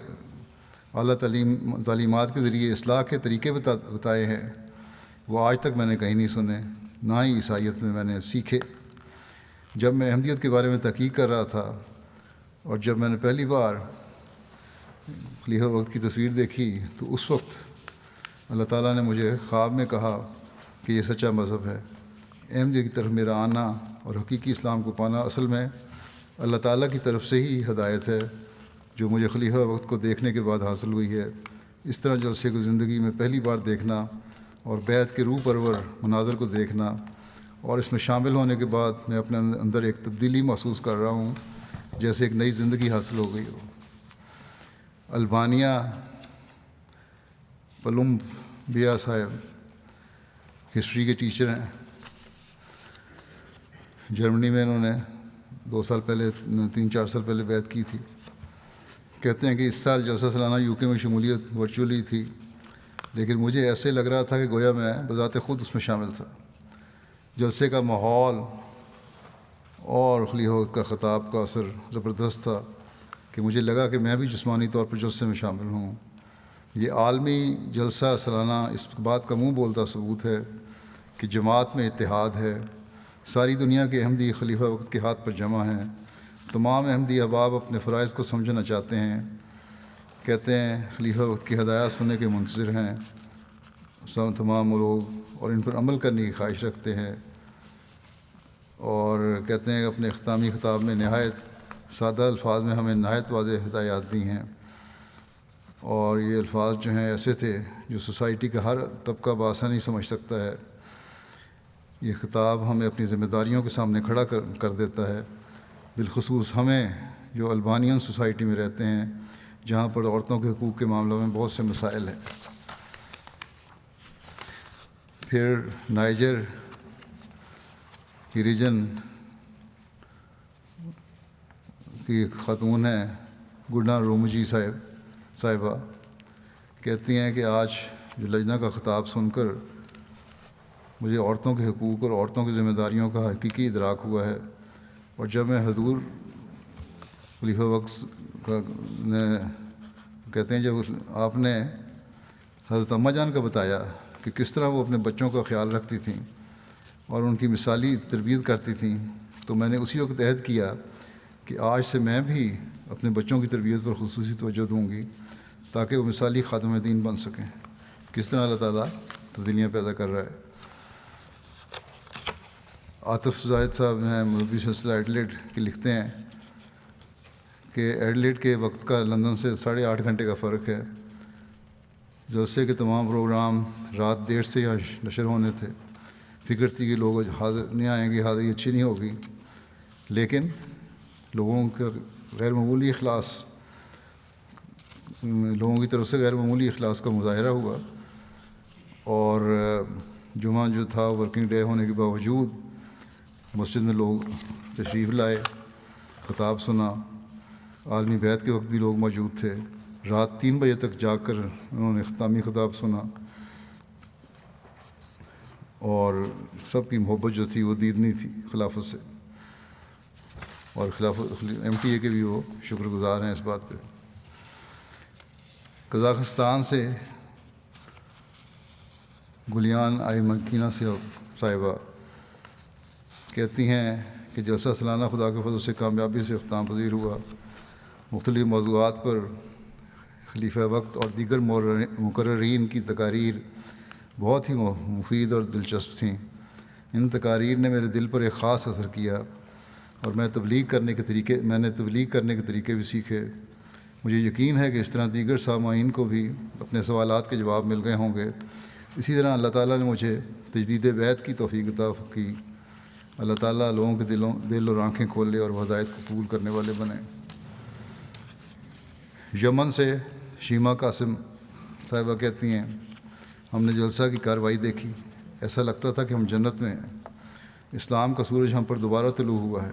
اعلیٰ تعلیمات کے ذریعے اصلاح کے طریقے بتائے ہیں وہ آج تک میں نے کہیں نہیں سنے، نہ ہی عیسائیت میں نے سیکھے. جب میں احمدیت کے بارے میں تحقیق کر رہا تھا اور جب میں نے پہلی بار خلیفہ وقت کی تصویر دیکھی تو اس وقت اللہ تعالیٰ نے مجھے خواب میں کہا کہ یہ سچا مذہب ہے. احمدیت کی طرف میرا آنا اور حقیقی اسلام کو پانا اصل میں اللہ تعالیٰ کی طرف سے ہی ہدایت ہے جو مجھے خلیفہ وقت کو دیکھنے کے بعد حاصل ہوئی ہے۔ اس طرح جلسے کو زندگی میں پہلی بار دیکھنا اور بیت کے روح پرور مناظر کو دیکھنا اور اس میں شامل ہونے کے بعد میں اپنے اندر ایک تبدیلی محسوس کر رہا ہوں، جیسے ایک نئی زندگی حاصل ہو گئی ہو۔ البانیہ پلومبیا صاحب ہسٹری کے ٹیچر ہیں، جرمنی میں انہوں نے 3-4 سال پہلے بیعت کی تھی۔ کہتے ہیں کہ اس سال جلسہ سالانہ یو کے میں شمولیت ورچولی تھی، لیکن مجھے ایسے لگ رہا تھا کہ گویا میں بذات خود اس میں شامل تھا۔ جلسے کا ماحول اور خلیفہ کا خطاب کا اثر زبردست تھا کہ مجھے لگا کہ میں بھی جسمانی طور پر جلسے میں شامل ہوں۔ یہ عالمی جلسہ سالانہ اس بات کا منہ بولتا ثبوت ہے کہ جماعت میں اتحاد ہے۔ ساری دنیا کے احمدی خلیفہ وقت کے ہاتھ پر جمع ہیں۔ تمام احمدی احباب اپنے فرائض کو سمجھنا چاہتے ہیں، کہتے ہیں خلیفہ وقت کی ہدایات سننے کے منتظر ہیں تمام لوگ، اور ان پر عمل کرنے کی خواہش رکھتے ہیں، اور کہتے ہیں کہ اپنے اختتامی خطاب میں نہایت سادہ الفاظ میں ہمیں نہایت واضح ہدایات دی ہیں، اور یہ الفاظ جو ہیں ایسے تھے جو سوسائٹی کا ہر طبقہ بآسانی سمجھ سکتا ہے۔ یہ خطاب ہمیں اپنی ذمہ داریوں کے سامنے کھڑا کر دیتا ہے، بالخصوص ہمیں جو البانین سوسائٹی میں رہتے ہیں، جہاں پر عورتوں کے حقوق کے معاملوں میں بہت سے مسائل ہیں۔ پھر نائجر کی ریجن کی خاتون ہیں گڈنا رومجی صاحبہ، کہتی ہیں کہ آج جو لجنہ کا خطاب سن کر مجھے عورتوں کے حقوق اور عورتوں کی ذمہ داریوں کا حقیقی ادراک ہوا ہے، اور جب میں حضور خلیفہ وقت نے کہتے ہیں جب آپ نے حضرت اماں جان کا بتایا کہ کس طرح وہ اپنے بچوں کا خیال رکھتی تھیں اور ان کی مثالی تربیت کرتی تھیں، تو میں نے اسی وقت عہد کیا کہ آج سے میں بھی اپنے بچوں کی تربیت پر خصوصی توجہ دوں گی تاکہ وہ مثالی خادم دین بن سکیں۔ کس طرح اللہ تعالیٰ تبدیلیاں پیدا کر رہا ہے۔ عاطف زاہد صاحب ہیں مربی سلسلہ ایڈلیڈ کے، لکھتے ہیں کہ ایڈلیڈ کے وقت کا لندن سے 8.5 گھنٹے کا فرق ہے۔ جلسے کے تمام پروگرام رات دیر سے یہاں نشر ہونے تھے۔ فکر تھی کہ لوگ حاضر نہیں آئیں گے، حاضری اچھی نہیں ہوگی، لیکن لوگوں کی طرف سے غیر معمولی اخلاص کا مظاہرہ ہوا، اور جمعہ جو تھا ورکنگ ڈے ہونے کے باوجود مسجد میں لوگ تشریف لائے، خطاب سنا۔ عالمی بیعت کے وقت بھی لوگ موجود تھے۔ رات 3 بجے تک جاگ کر انہوں نے اختتامی خطاب سنا، اور سب کی محبت جو تھی وہ دیدنی تھی خلافت سے، اور ایم ٹی اے کے بھی وہ شکر گزار ہیں اس بات پہ۔ قزاقستان سے گلیان آئی مکینہ صاحبہ کہتی ہیں کہ جلسہ سالانہ خدا کے فضل سے کامیابی سے اختتام پذیر ہوا۔ مختلف موضوعات پر خلیفہ وقت اور دیگر مقررین کی تقاریر بہت ہی مفید اور دلچسپ تھیں۔ ان تقاریر نے میرے دل پر ایک خاص اثر کیا، اور میں نے تبلیغ کرنے کے طریقے بھی سیکھے۔ مجھے یقین ہے کہ اس طرح دیگر سامعین کو بھی اپنے سوالات کے جواب مل گئے ہوں گے۔ اسی طرح اللہ تعالیٰ نے مجھے تجدید بیعت کی توفیق عطا کی۔ اللہ تعالیٰ لوگوں کے دل اور آنکھیں کھولے اور وہ ہدایت کو قبول کرنے والے بنے۔ یمن سے شیما قاسم صاحبہ کہتی ہیں، ہم نے جلسہ کی کارروائی دیکھی، ایسا لگتا تھا کہ ہم جنت میں ہیں۔ اسلام کا سورج ہم پر دوبارہ طلوع ہوا ہے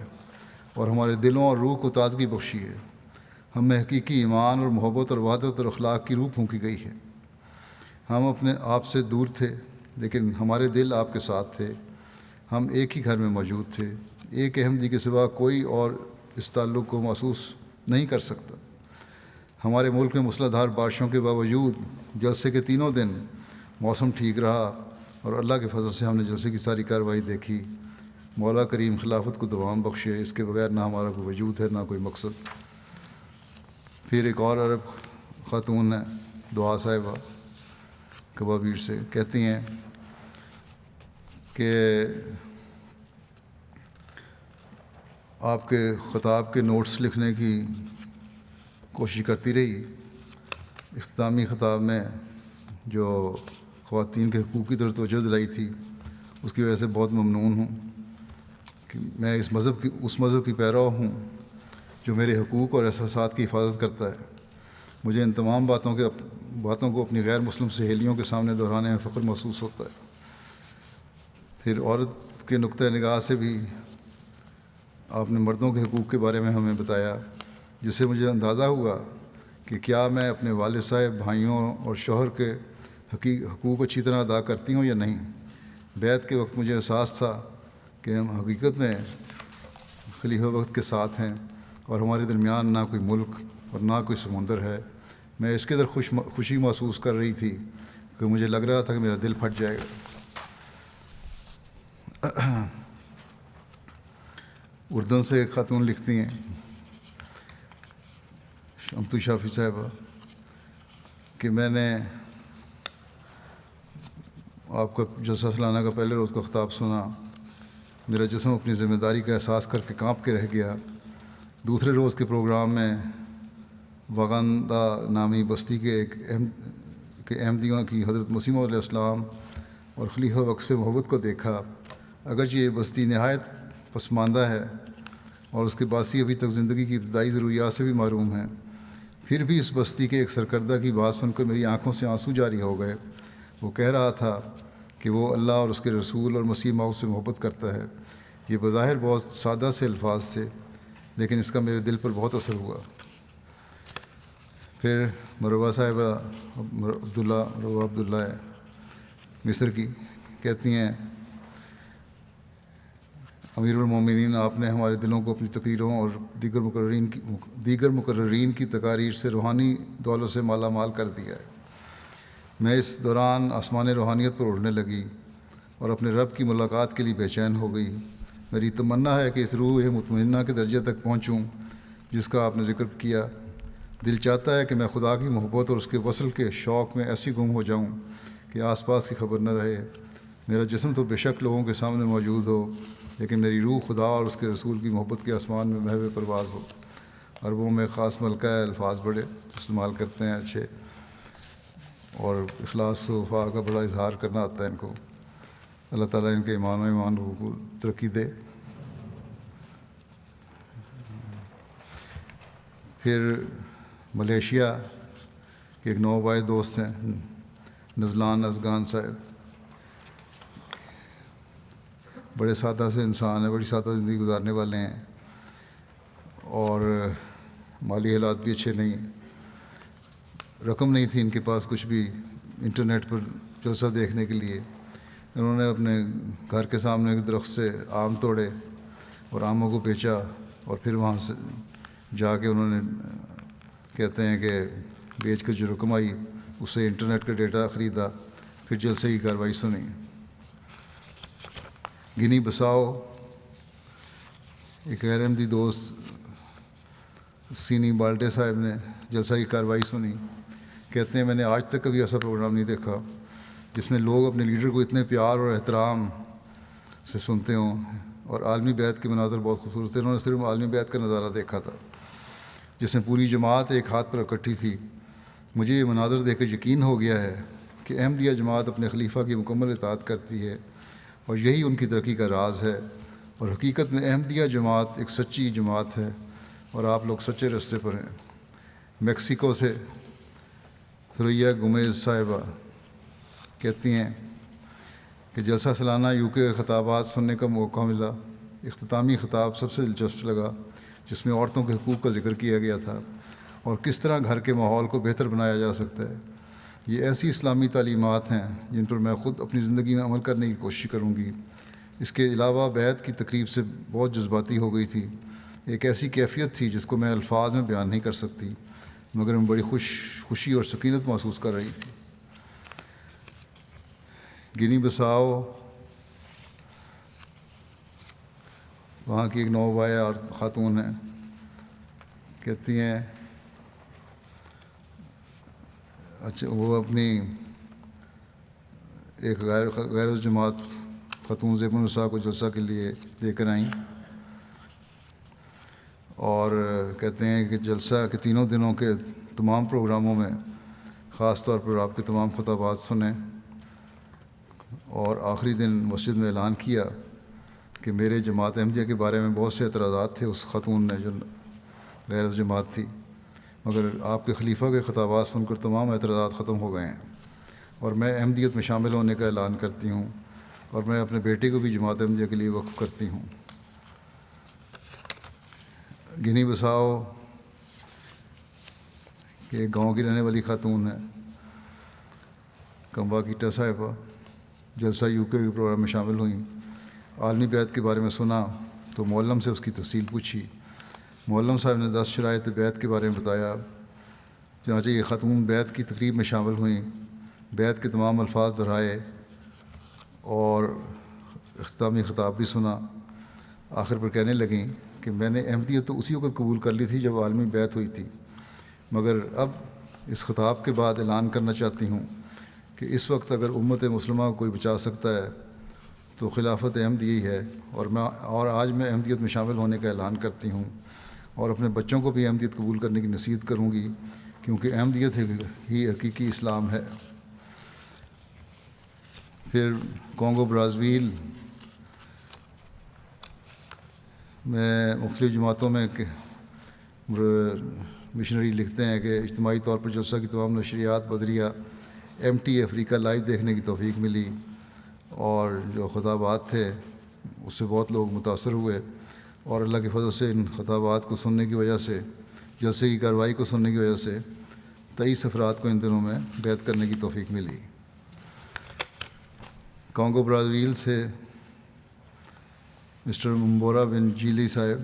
اور ہمارے دلوں اور روح کو تازگی بخشی ہے۔ ہم میں حقیقی ایمان اور محبت اور وحدت اور اخلاق کی روح پھونکی گئی ہے۔ ہم اپنے آپ سے دور تھے، لیکن ہمارے دل آپ کے ساتھ تھے۔ ہم ایک ہی گھر میں موجود تھے۔ ایک احمدی کے سوا کوئی اور اس تعلق کو محسوس نہیں کر سکتا۔ ہمارے ملک میں موسلا دھار بارشوں کے باوجود جلسے کے 3 دن موسم ٹھیک رہا، اور اللہ کے فضل سے ہم نے جلسے کی ساری کارروائی دیکھی۔ مولا کریم خلافت کو دوام بخشے، اس کے بغیر نہ ہمارا کوئی وجود ہے نہ کوئی مقصد۔ پھر ایک اور عرب خاتون ہے دعا صاحبہ کبابیر سے، کہتی ہیں کہ آپ کے خطاب کے نوٹس لکھنے کی کوشش کرتی رہی. اختتامی خطاب میں جو خواتین کے حقوق کی طرف توجہ دلائی تھی اس کی وجہ سے بہت ممنون ہوں کہ میں اس مذہب کی پیرو ہوں جو میرے حقوق اور احساسات کی حفاظت کرتا ہے. مجھے ان تمام باتوں کو اپنی غیر مسلم سہیلیوں کے سامنے دہرانے میں فخر محسوس ہوتا ہے. پھر عورت کے نقطۂ نگاہ سے بھی آپ نے مردوں کے حقوق کے بارے میں ہمیں بتایا، جس سے مجھے اندازہ ہوا کہ کیا میں اپنے والد صاحب، بھائیوں اور شوہر کے حقوق اچھی طرح ادا کرتی ہوں یا نہیں. بیعت کے وقت مجھے احساس تھا کہ ہم حقیقت میں خلیفہ وقت کے ساتھ ہیں اور ہمارے درمیان نہ کوئی ملک اور نہ کوئی سمندر ہے. میں اس قدر خوشی محسوس کر رہی تھی کہ مجھے لگ رہا تھا کہ میرا دل پھٹ جائے گا. اردن سے ایک خاتون لکھتی ہیں، شمتو شافی صاحبہ، کہ میں نے آپ کا جلسہ سالانہ کا پہلے روز کا خطاب سنا. میرا جسم اپنی ذمہ داری کا احساس کر کے کانپ کے رہ گیا. دوسرے روز کے پروگرام میں واغندہ نامی بستی کے احمدیوں کی حضرت مسیح علیہ السلام اور خلیفہ وقت سے محبت کو دیکھا. اگرچہ یہ بستی نہایت پسماندہ ہے اور اس کے باسی ابھی تک زندگی کی ابتدائی ضروریات سے بھی محروم ہیں، پھر بھی اس بستی کے ایک سرکردہ کی بات سن کر میری آنکھوں سے آنسو جاری ہو گئے. وہ کہہ رہا تھا کہ وہ اللہ اور اس کے رسول اور مسیح موعود سے محبت کرتا ہے. یہ بظاہر بہت سادہ سے الفاظ تھے، لیکن اس کا میرے دل پر بہت اثر ہوا. پھر مروہ صاحبہ مروہ عبداللہ ہے مصر کی، کہتی ہیں، امیر المومنین، آپ نے ہمارے دلوں کو اپنی تقریروں اور دیگر مقررین کی تقاریر سے روحانی دولت سے مالا مال کر دیا ہے. میں اس دوران آسمان روحانیت پر اڑنے لگی اور اپنے رب کی ملاقات کے لیے بے چین ہو گئی. میری تمنا ہے کہ اس روح مطمئنہ کے درجے تک پہنچوں جس کا آپ نے ذکر کیا. دل چاہتا ہے کہ میں خدا کی محبت اور اس کے وصل کے شوق میں ایسی گم ہو جاؤں کہ آس پاس کی خبر نہ رہے. میرا جسم تو بے شک لوگوں کے سامنے موجود ہو، لیکن میری روح خدا اور اس کے رسول کی محبت کے آسمان میں محو پرواز ہو. عربوں میں خاص ملکہ الفاظ بڑے استعمال کرتے ہیں اچھے، اور اخلاص و وفا کا بڑا اظہار کرنا آتا ہے ان کو. اللہ تعالیٰ ان کے ایمان کو ترقی دے. پھر ملیشیا کے ایک نوبائے دوست ہیں نزلان ازگان صاحب، بڑے سادہ سے انسان ہیں، بڑی سادہ زندگی گزارنے والے ہیں اور مالی حالات بھی اچھے نہیں. رقم نہیں تھی ان کے پاس کچھ بھی انٹرنیٹ پر جلسہ دیکھنے کے لیے. انہوں نے اپنے گھر کے سامنے ایک درخت سے آم توڑے اور آموں کو بیچا، اور پھر وہاں سے جا کے انہوں نے کہتے ہیں کہ بیچ کر جو رقم آئی اس سے انٹرنیٹ کا ڈیٹا خریدا، پھر جلسے کی کارروائی سنی. گنی بساؤ ایک غیر احمدی دوست سینی بالٹے صاحب نے جلسہ کی کارروائی سنی. کہتے ہیں، میں نے آج تک کبھی ایسا پروگرام نہیں دیکھا جس میں لوگ اپنے لیڈر کو اتنے پیار اور احترام سے سنتے ہوں. اور عالمی بیعت کے مناظر بہت خوبصورت تھے. انہوں نے صرف عالمی بیعت کا نظارہ دیکھا تھا جس میں پوری جماعت ایک ہاتھ پر اکٹھی تھی. مجھے یہ مناظر دیکھ کر یقین ہو گیا ہے کہ احمدیہ جماعت اپنے خلیفہ کی مکمل اطاعت کرتی ہے اور یہی ان کی ترقی کا راز ہے. اور حقیقت میں احمدیہ جماعت ایک سچی جماعت ہے اور آپ لوگ سچے راستے پر ہیں. میکسیکو سے ثریا گومیز صاحبہ کہتی ہیں کہ جلسہ سالانہ UK کے خطابات سننے کا موقع ملا. اختتامی خطاب سب سے دلچسپ لگا، جس میں عورتوں کے حقوق کا ذکر کیا گیا تھا اور کس طرح گھر کے ماحول کو بہتر بنایا جا سکتا ہے. یہ ایسی اسلامی تعلیمات ہیں جن پر میں خود اپنی زندگی میں عمل کرنے کی کوشش کروں گی. اس کے علاوہ بیعت کی تقریب سے بہت جذباتی ہو گئی تھی. ایک ایسی کیفیت تھی جس کو میں الفاظ میں بیان نہیں کر سکتی، مگر میں بڑی خوشی اور سکینت محسوس کر رہی تھی. گنی بساؤ وہاں کی ایک نوبائے خاتون ہیں، کہتی ہیں اچھا وہ اپنی ایک غیر جماعت خاتون زیب النساء کو جلسہ کے لیے لے کر آئیں اور کہتے ہیں کہ جلسہ کے تینوں دنوں کے تمام پروگراموں میں خاص طور پر آپ کے تمام خطابات سنیں، اور آخری دن مسجد میں اعلان کیا کہ میرے جماعت احمدیہ کے بارے میں بہت سے اعتراضات تھے اس خاتون نے جو غیر اس جماعت تھی، مگر آپ کے خلیفہ کے خطابات سن کر تمام اعتراضات ختم ہو گئے ہیں، اور میں احمدیت میں شامل ہونے کا اعلان کرتی ہوں، اور میں اپنے بیٹے کو بھی جماعت احمدیہ کے لیے وقف کرتی ہوں۔ گنی بساؤ کہ ایک گاؤں کی رہنے والی خاتون ہے، کمبا کیٹا صاحبہ، جلسہ یو کے پروگرام میں شامل ہوئیں، عالمی بیعت کے بارے میں سنا تو معلم سے اس کی تفصیل پوچھی۔ معلم صاحب نے 10 شرائط بیعت کے بارے میں بتایا، چنانچہ یہ خاتون بیعت کی تقریب میں شامل ہوئیں، بیعت کے تمام الفاظ دہرائے اور اختتامی خطاب بھی سنا۔ آخر پر کہنے لگیں کہ میں نے احمدیت تو اسی وقت قبول کر لی تھی جب عالمی بیعت ہوئی تھی، مگر اب اس خطاب کے بعد اعلان کرنا چاہتی ہوں کہ اس وقت اگر امت مسلمہ کو کوئی بچا سکتا ہے تو خلافت احمدیہ ہی ہے، اور آج میں احمدیت میں شامل ہونے کا اعلان کرتی ہوں، اور اپنے بچوں کو بھی احمدیت قبول کرنے کی نصیحت کروں گی، کیونکہ احمدیت ہی حقیقی اسلام ہے۔ پھر کانگو برازیل میں مختلف جماعتوں میں مشنری لکھتے ہیں کہ اجتماعی طور پر جلسہ کی تمام نشریات بدریہ MT افریقہ لائیو دیکھنے کی توفیق ملی، اور جو خطابات تھے اس سے بہت لوگ متاثر ہوئے، اور اللہ کے فضل سے ان خطابات کو سننے کی وجہ سے، جلسے کی کارروائی کو سننے کی وجہ سے 23 افراد کو ان دنوں میں بیعت کرنے کی توفیق ملی۔ کانگو برازیل سے مسٹر ممبورا بن جیلی صاحب،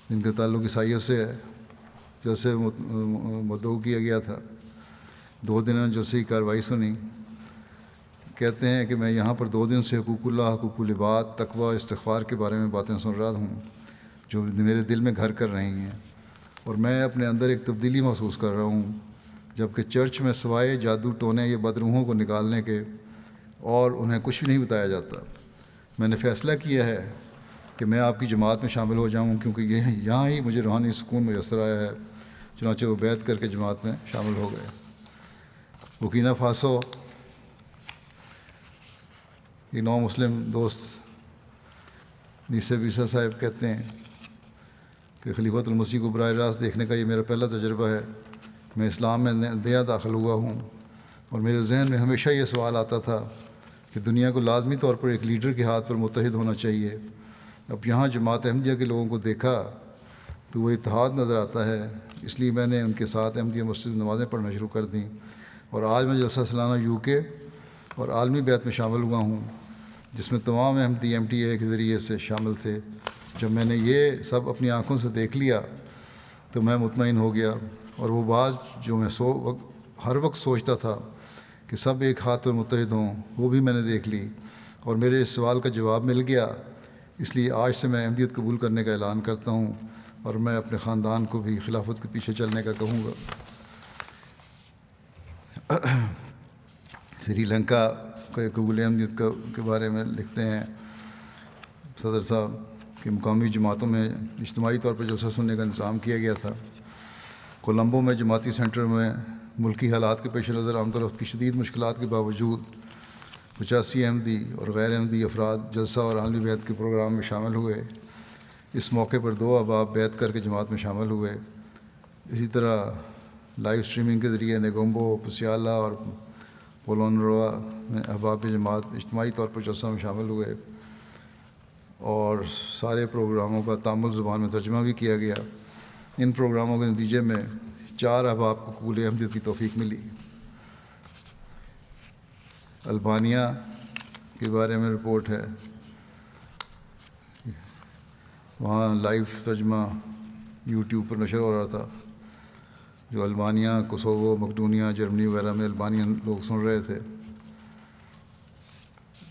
جن کا تعلق عیسائیت سے ہے، جلسے مدعو کیا گیا تھا، 2 دن جلسے کی کارروائی سنی۔ کہتے ہیں کہ میں یہاں پر 2 دن سے حقوق اللہ، حقوق العباد، تقوی، استغفار کے بارے میں باتیں سن رہا ہوں جو میرے دل میں گھر کر رہی ہیں، اور میں اپنے اندر ایک تبدیلی محسوس کر رہا ہوں، جبکہ چرچ میں سوائے جادو ٹونے یا بدروحوں کو نکالنے کے اور انہیں کچھ بھی نہیں بتایا جاتا۔ میں نے فیصلہ کیا ہے کہ میں آپ کی جماعت میں شامل ہو جاؤں، کیونکہ یہاں ہی مجھے روحانی سکون میسر آیا ہے۔ چنانچہ وہ بیعت کر کے جماعت میں شامل ہو گئے۔ بورکینا فاسو یہ نو مسلم دوست نیسے بیسا صاحب کہتے ہیں کہ خلیفۃ المسیح کو براہ راست دیکھنے کا یہ میرا پہلا تجربہ ہے۔ میں اسلام میں نیا داخل ہوا ہوں، اور میرے ذہن میں ہمیشہ یہ سوال آتا تھا کہ دنیا کو لازمی طور پر ایک لیڈر کے ہاتھ پر متحد ہونا چاہیے۔ اب یہاں جماعت احمدیہ کے لوگوں کو دیکھا تو وہ اتحاد نظر آتا ہے، اس لیے میں نے ان کے ساتھ احمدیہ مسجد نمازیں پڑھنا شروع کر دیں، اور آج میں جلسہ سالانہ UK اور عالمی بیعت میں شامل ہوا ہوں، جس میں تمام احمدی MTA کے ذریعے سے شامل تھے۔ جب میں نے یہ سب اپنی آنکھوں سے دیکھ لیا تو میں مطمئن ہو گیا، اور وہ بات جو میں ہر وقت سوچتا تھا کہ سب ایک ہاتھ پر متحد ہوں، وہ بھی میں نے دیکھ لی، اور میرے اس سوال کا جواب مل گیا۔ اس لیے آج سے میں احمدیت قبول کرنے کا اعلان کرتا ہوں، اور میں اپنے خاندان کو بھی خلافت کے پیچھے چلنے کا کہوں گا۔ سری لنکا کے قبول احمدیت کے بارے میں لکھتے ہیں صدر صاحب کہ مقامی جماعتوں میں اجتماعی طور پر جلسہ سننے کا انتظام کیا گیا تھا۔ کولمبو میں جماعتی سینٹر میں ملکی حالات کے پیش نظر آمد و رفت کی شدید مشکلات کے باوجود 85 احمدی اور غیر احمدی افراد جلسہ اور عالمی بیعت کے پروگرام میں شامل ہوئے۔ اس موقع پر 2 احباب بیعت کر کے جماعت میں شامل ہوئے۔ اسی طرح لائیو اسٹریمنگ کے ذریعے نیگومبو، پسیالا اور پولونروا میں احباب جماعت اجتماعی طور پر جلسہ میں شامل ہوئے، اور سارے پروگراموں کا تامل زبان میں ترجمہ بھی کیا گیا۔ ان پروگراموں کے نتیجے میں 4 احباب کو قبول احمدیت کی توفیق ملی۔ البانیہ کے بارے میں رپورٹ ہے، وہاں لائیو ترجمہ YouTube پر نشر ہو رہا تھا، جو البانیہ، کوسوو، مقدونیہ، جرمنی وغیرہ میں البانین لوگ سن رہے تھے۔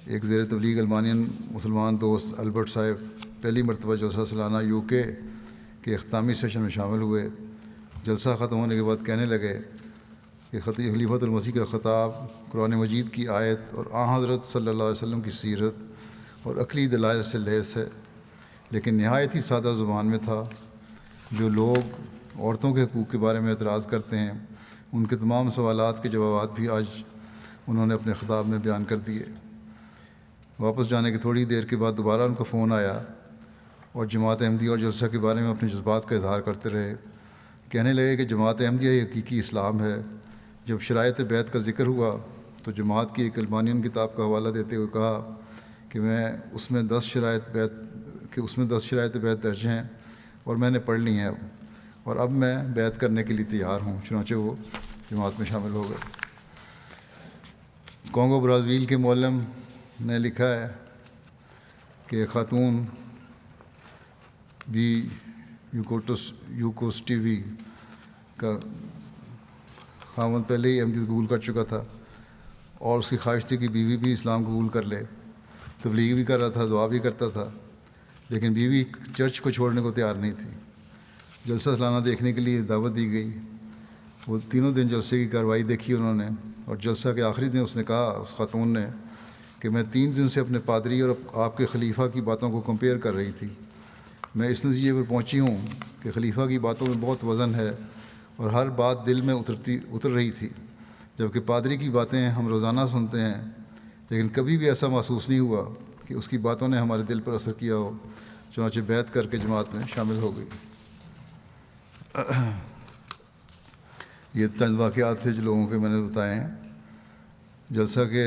ایک زیر تبلیغ البانین مسلمان دوست البرٹ صاحب پہلی مرتبہ جلسہ سالانہ UK کے اختتامی سیشن میں شامل ہوئے۔ جلسہ ختم ہونے کے بعد کہنے لگے کہ خلیفۃ المسیح کا خطاب قرآن مجید کی آیت اور حضرت صلی اللہ علیہ وسلم کی سیرت اور عقلی دلائل سے لیس ہے، لیکن نہایت ہی سادہ زبان میں تھا، جو لوگ عورتوں کے حقوق کے بارے میں اعتراض کرتے ہیں ان کے تمام سوالات کے جوابات بھی آج انہوں نے اپنے خطاب میں بیان کر دیے۔ واپس جانے کے تھوڑی دیر کے بعد دوبارہ ان کا فون آیا اور جماعت احمدیہ اور جلسہ کے بارے میں اپنے جذبات کا اظہار کرتے رہے۔ کہنے لگے کہ جماعت احمدیہ یہ حقیقی اسلام ہے۔ جب شرائط بیعت کا ذکر ہوا تو جماعت کی ایک البانین کتاب کا حوالہ دیتے ہوئے کہا کہ اس میں 10 شرائط بیعت درج ہیں اور میں نے پڑھ لی ہیں اور اب میں بیعت کرنے کے لیے تیار ہوں۔ چنانچہ وہ جماعت میں شامل ہو گئے۔ کانگو برازیل کے معلم نے لکھا ہے کہ خاتون بھی یوکوسٹیوی کا خاوند پہلے ہی احمدیت قبول کر چکا تھا اور اس کی خواہش تھی کہ بیوی بھی اسلام قبول کر لے۔ تبلیغ بھی کر رہا تھا، دعا بھی کرتا تھا، لیکن بیوی چرچ کو چھوڑنے کو تیار نہیں تھی۔ جلسہ سالانہ دیکھنے کے لیے دعوت دی گئی۔ وہ تینوں دن جلسے کی کارروائی دیکھی انہوں نے، اور جلسہ کے آخری دن اس نے کہا، اس خاتون نے، کہ میں 3 دن سے اپنے پادری اور آپ کے خلیفہ کی باتوں کو کمپیئر کر رہی تھی۔ میں اس نتیجے پر پہنچی ہوں کہ خلیفہ کی باتوں میں بہت وزن ہے اور ہر بات دل میں اتر رہی تھی، جبکہ پادری کی باتیں ہم روزانہ سنتے ہیں، لیکن کبھی بھی ایسا محسوس نہیں ہوا کہ اس کی باتوں نے ہمارے دل پر اثر کیا ہو۔ چنانچہ بیعت کر کے جماعت میں شامل ہو گئی۔ یہ چند واقعات تھے جو لوگوں کے میں نے بتائے ہیں۔ جلسہ کے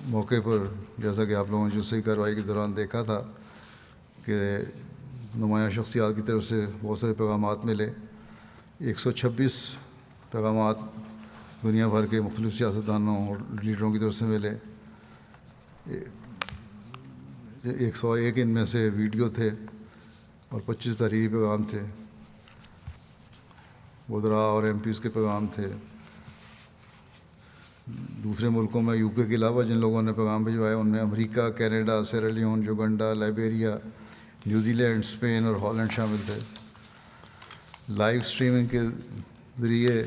موقع پر جیسا کہ آپ لوگوں نے جلسے کی کارروائی کے دوران دیکھا تھا کہ نمایاں شخصیات کی طرف سے بہت سارے پیغامات ملے۔ 126 پیغامات دنیا بھر کے مختلف سیاستدانوں اور لیڈروں کی طرف سے ملے۔ 101 ان میں سے ویڈیو تھے اور 25 تحریری پیغام تھے۔ وزراء اور ایم پیز کے پیغام تھے۔ دوسرے ملکوں میں یو کے علاوہ جن لوگوں نے پیغام بھجوائے ان میں امریکہ، Canada, Sierra Leone, Uganda, Liberia, New Zealand, Spain اور ہالینڈ شامل تھے۔ لائیو اسٹریمنگ کے ذریعے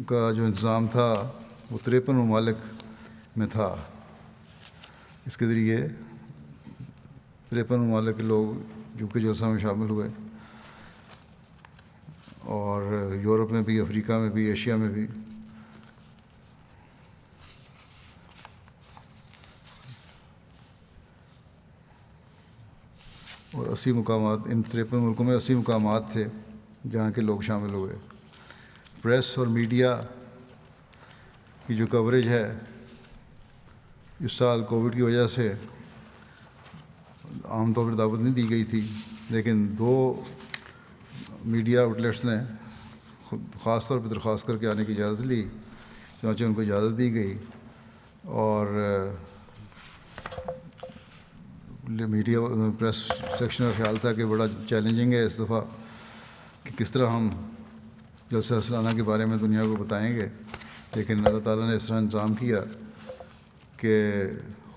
کا جو انتظام تھا وہ 53 ممالک میں تھا۔ اس کے ذریعے 53 ممالک کے لوگ جو کہ جلسہ میں شامل ہوئے، اور یورپ میں بھی، افریقہ میں بھی، ایشیا میں بھی۔ اور 80 مقامات، ان 53 ملکوں میں 80 مقامات تھے جہاں کے لوگ شامل ہوئے۔ پریس اور میڈیا کی جو کوریج ہے اس سال کووڈ کی وجہ سے عام طور پر دعوت نہیں دی گئی تھی، لیکن 2 میڈیا آؤٹلیٹس نے خاص طور پہ درخواست کر کے آنے کی اجازت لی، چنانچہ ان کو اجازت دی گئی۔ اور میڈیا پریس سیکشن کا خیال تھا کہ بڑا چیلنجنگ ہے اس دفعہ کہ کس طرح ہم جلسہ سالانہ کے بارے میں دنیا کو بتائیں گے، لیکن اللہ تعالیٰ نے اس طرح انتظام کیا کہ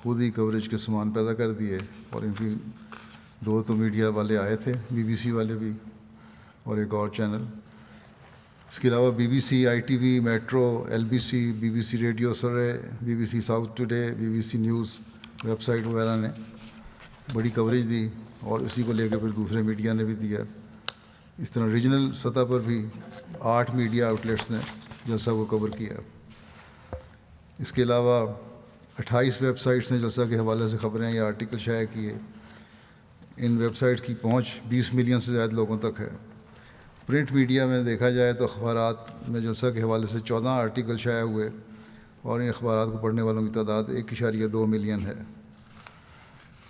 خود ہی کوریج کے سامان پیدا کر دیے۔ اور ان کی 2 تو میڈیا والے آئے تھے، بی بی سی والے بھی اور ایک اور چینل۔ اس کے علاوہ B B C, I T V, metro, L B C, B B C radio Surrey, B B C south today, B B C news web site وغیرہ نے بڑی کوریج دی، اور اسی کو لے کے پھر دوسرے میڈیا نے بھی دیا۔ اس طرح ریجنل سطح پر بھی 8 میڈیا آؤٹلیٹس نے جلسہ کو کور کیا۔ اس کے علاوہ 28 ویب سائٹس نے جلسہ کے حوالے سے خبریں یا آرٹیکل شائع کیے۔ ان ویب سائٹس کی پہنچ 20 ملین سے زائد لوگوں تک ہے۔ پرنٹ میڈیا میں دیکھا جائے تو اخبارات میں جلسہ کے حوالے سے 14 آرٹیکل شائع ہوئے، اور ان اخبارات کو پڑھنے والوں کی تعداد 1.2 ملین ہے۔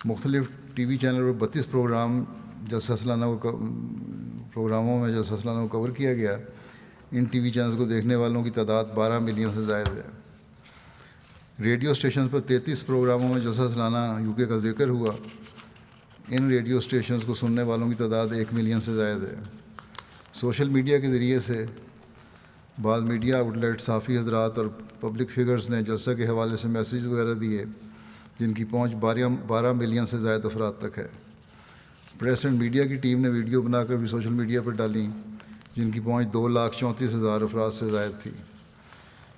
مختلف ٹی وی چینل پر 32 پروگرام جلسہ سالانہ پروگراموں میں جلسہ سالانہ کو کور کیا گیا۔ ان ٹی وی چینلز کو دیکھنے والوں کی تعداد 12 ملین سے زائد ہے۔ ریڈیو اسٹیشنز پر 33 پروگراموں میں جلسہ سالانہ یو کے کا ذکر ہوا۔ ان ریڈیو اسٹیشنز کو سننے والوں کی تعداد 1 ملین سے زائد ہے۔ سوشل میڈیا کے ذریعے سے بعض میڈیا آؤٹلیٹ، صحافی حضرات اور پبلک فگرز نے جلسہ کے حوالے سے میسیج وغیرہ دیے، جن کی پہنچ 12 ملین سے زائد افراد تک ہے۔ پریس اینڈ میڈیا کی ٹیم نے ویڈیو بنا کر بھی سوشل میڈیا پر ڈالیں، جن کی پہنچ 2,34,000 افراد سے زائد تھی۔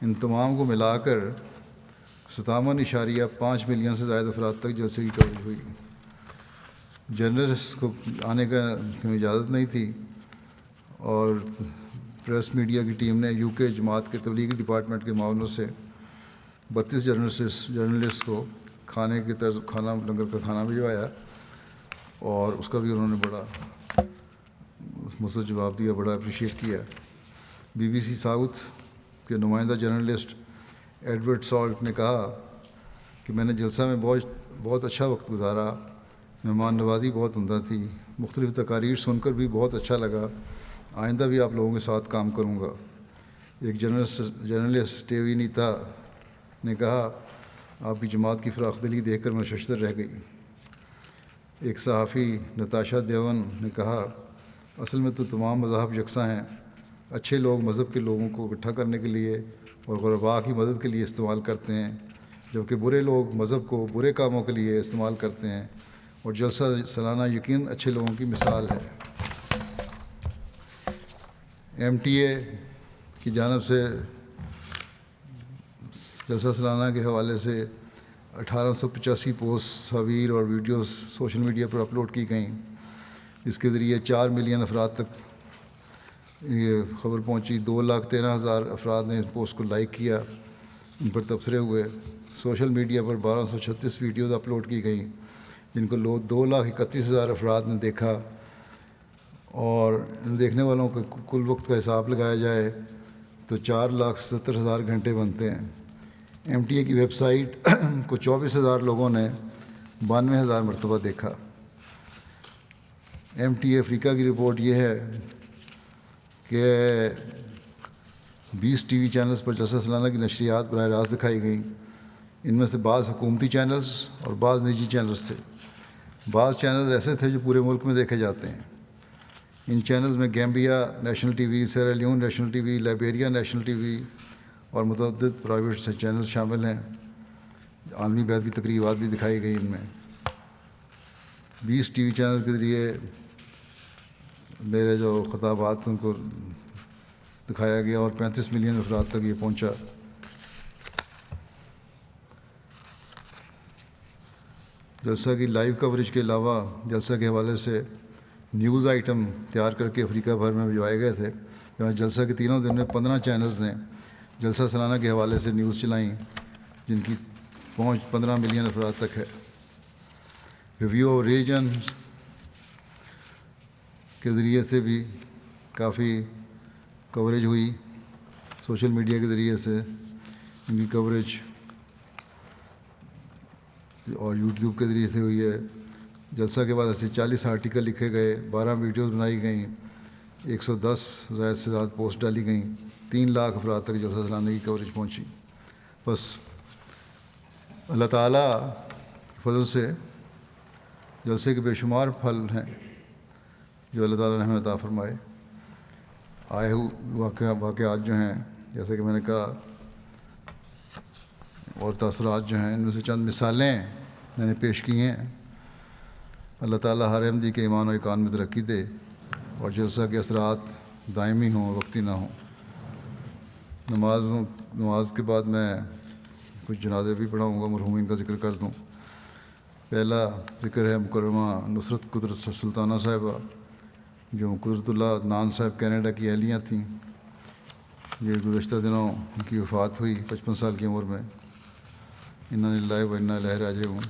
ان تمام کو ملا کر 57.5 ملین سے زائد افراد تک جلسے کی کوریج ہوئی۔ جرنلسٹ کو آنے کا اجازت نہیں تھی، اور پریس میڈیا کی ٹیم نے یو کے جماعت کے تبلیغی ڈپارٹمنٹ کے معاونوں سے 32 جرنلسٹ کو کھانے کی طرز کھانا لنگر کا کھانا بھجوایا، اور اس کا بھی انہوں نے بڑا مثبت جواب دیا، بڑا اپریشیٹ کیا۔ بی بی سی ساؤتھ کے نمائندہ جرنلسٹ ایڈورڈ سالٹ نے کہا کہ میں نے جلسہ میں بہت اچھا وقت گزارا، مہمان نوازی بہت عمدہ تھی، مختلف تقاریر سن کر بھی بہت اچھا لگا، آئندہ بھی آپ لوگوں کے ساتھ کام کروں گا۔ ایک جرنلسٹ ٹیوی نیتا نے کہا آپ کی جماعت کی فراخ دلی دیکھ کر میں ششدر رہ گئی۔ ایک صحافی نتاشا دیون نے کہا اصل میں تو تمام مذاہب یکساں ہیں، اچھے لوگ مذہب کے لوگوں کو اکٹھا کرنے کے لیے اور غرباء کی مدد کے لیے استعمال کرتے ہیں، جبکہ برے لوگ مذہب کو برے کاموں کے لیے استعمال کرتے ہیں، اور جلسہ سالانہ یقین اچھے لوگوں کی مثال ہے۔ ایم ٹی اے کی جانب سے جلسہ سالانہ کے حوالے سے 1885 پوسٹ، تصاویر اور ویڈیوز سوشل میڈیا پر اپلوڈ کی گئیں۔ اس کے ذریعے 4 ملین افراد تک یہ خبر پہنچی۔ 2,13,000 افراد نے اس پوسٹ کو لائک کیا، ان پر تبصرے ہوئے۔ سوشل میڈیا پر 1236 ویڈیوز اپلوڈ کی گئیں، جن کو 2,31,000 افراد نے دیکھا، اور ان دیکھنے والوں کا کل وقت کا حساب لگایا جائے تو 4,70,000 گھنٹے بنتے ہیں۔ ایم ٹی اے کی ویب سائٹ کو 24,000 لوگوں نے 92,000 مرتبہ دیکھا۔ ایم ٹی اے افریقہ کی رپورٹ یہ ہے کہ 20 ٹی وی چینلز پر جلسہ سالانہ کی نشریات براہ راست دکھائی گئیں۔ ان میں سے بعض حکومتی چینلز اور بعض نجی چینلز تھے۔ بعض چینلز ایسے تھے جو پورے ملک میں دیکھے جاتے ہیں۔ ان چینلز میں Gambia national T V, Sierra Leone national T V, Liberia national T V اور متعدد پرائیویٹ چینلز شامل ہیں۔ عالمی بیت کی تقریبات بھی دکھائی گئی۔ ان میں 20 ٹی وی چینل کے ذریعے میرے جو خطابات ان کو دکھایا گیا، اور 35 ملین افراد تک یہ پہنچا۔ جلسہ کی لائیو کوریج کے علاوہ جلسہ کے حوالے سے نیوز آئٹم تیار کر کے افریقہ بھر میں بھجوائے گئے تھے، جہاں جلسہ کے تینوں دن میں 15 چینلز نے جلسہ سالانہ کے حوالے سے نیوز چلائیں، جن کی پہنچ 15 ملین افراد تک ہے۔ ریویو آف ریلیجن کے ذریعے سے بھی کافی کوریج ہوئی، سوشل میڈیا کے ذریعے سے ان کی کوریج، اور یوٹیوب کے ذریعے سے ہوئی ہے۔ جلسہ کے بعد سے 40 آرٹیکل لکھے گئے، 12 ویڈیوز بنائی گئیں، 110 زائد سے زیادہ پوسٹ ڈالی گئیں، 3 لاکھ افراد تک جلسہ سالانہ کی کوریج پہنچی۔ بس اللہ تعالیٰ کے فضل سے جلسے کے بے شمار پھل ہیں جو اللہ تعالیٰ نے ہمیں عطا فرمائے۔ آئے ہوئے واقعات جو ہیں، جیسے کہ میں نے کہا، اور تاثرات جو ہیں، ان میں سے چند مثالیں میں نے پیش کی ہیں۔ اللہ تعالیٰ ہر احمدی کے ایمان و ایقان میں ترقی دے، اور جلسہ کے اثرات دائمی ہوں، وقتی نہ ہوں۔ نماز کے بعد میں کچھ جنازے بھی پڑھاؤں گا، مرحومین کا ذکر کر دوں۔ پہلا ذکر ہے مکرمہ نصرت قدرت سلطانہ صاحبہ، جو قدرت اللہ عدنان صاحب کینیڈا کی اہلیہ تھیں۔ یہ گزشتہ دنوں ان کی وفات ہوئی 55 سال کی عمر میں۔ انا للہ و انا الیہ راجعون۔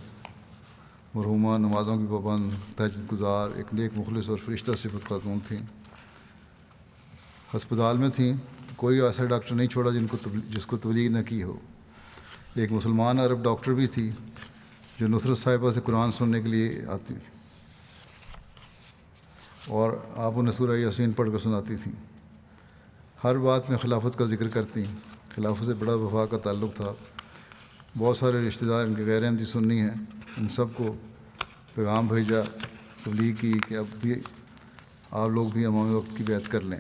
مرحومہ نمازوں کی پابند، تہجد گزار، ایک نیک مخلص اور فرشتہ صفت خاتون تھیں۔ ہسپتال میں تھیں، کوئی ایسا ڈاکٹر نہیں چھوڑا جس کو تبلیغ نہ کی ہو۔ ایک مسلمان عرب ڈاکٹر بھی تھی جو نصرت صاحبہ سے قرآن سننے کے لیے آتی تھی، اور آپ انہیں سورہ یاسین پڑھ کر سناتی تھیں۔ ہر بات میں خلافت کا ذکر کرتی، خلافت سے بڑا وفا کا تعلق تھا۔ بہت سارے رشتہ دار ان کے غیر احمدی سنی ہیں، ان سب کو پیغام بھیجا، تبلیغ کی کہ اب بھی آپ لوگ بھی امام وقت کی بیعت کر لیں۔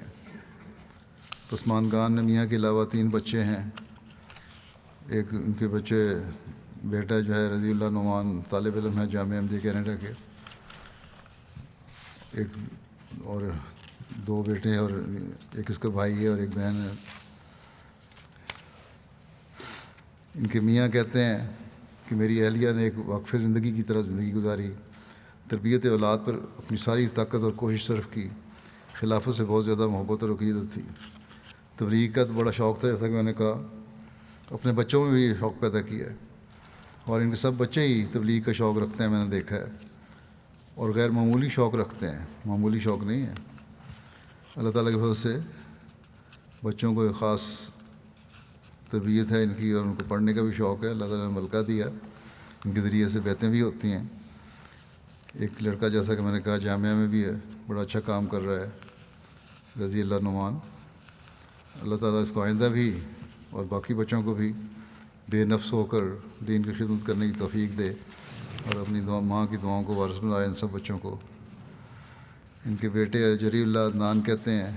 پسماندگان نے میاں کے علاوہ 3 بچے ہیں۔ ایک ان کے بچے بیٹا جو ہے رضی اللہ نعمان طالب علم ہے جامعہ احمدیہ کینیڈا کے، ایک اور 2 بیٹے ہیں، اور ایک اس کا بھائی ہے اور ایک بہن ہے۔ ان کے میاں کہتے ہیں کہ میری اہلیہ نے ایک وقف زندگی کی طرح زندگی گزاری، تربیت اولاد پر اپنی ساری طاقت اور کوشش صرف کی. خلافت سے بہت زیادہ محبت اور عقیدت تھی. تبلیغ کا تو بڑا شوق تھا، جیسا کہ میں نے کہا. اپنے بچوں میں بھی یہ شوق پیدا کیا ہے، اور ان کے سب بچے ہی تبلیغ کا شوق رکھتے ہیں، میں نے دیکھا ہے. اور غیر معمولی شوق رکھتے ہیں، معمولی شوق نہیں ہے. اللہ تعالیٰ کے فضل سے بچوں کو ایک خاص تربیت ہے ان کی، اور ان کو پڑھنے کا بھی شوق ہے. اللہ تعالیٰ نے ملکہ دیا، ان کے ذریعے سے بیتیں بھی ہوتی ہیں. ایک لڑکا جیسا کہ میں نے کہا جامعہ میں بھی ہے، بڑا اچھا کام کر رہا ہے، رضی اللہ نعمان. اللہ تعالیٰ اس کو آئندہ بھی اور باقی بچوں کو بھی بے نفس ہو کر دین کی خدمت کرنے کی توفیق دے، اور اپنی ماں کی دعاؤں کو وارث بنائے ان سب بچوں کو. ان کے بیٹے جری اللہ عدنان کہتے ہیں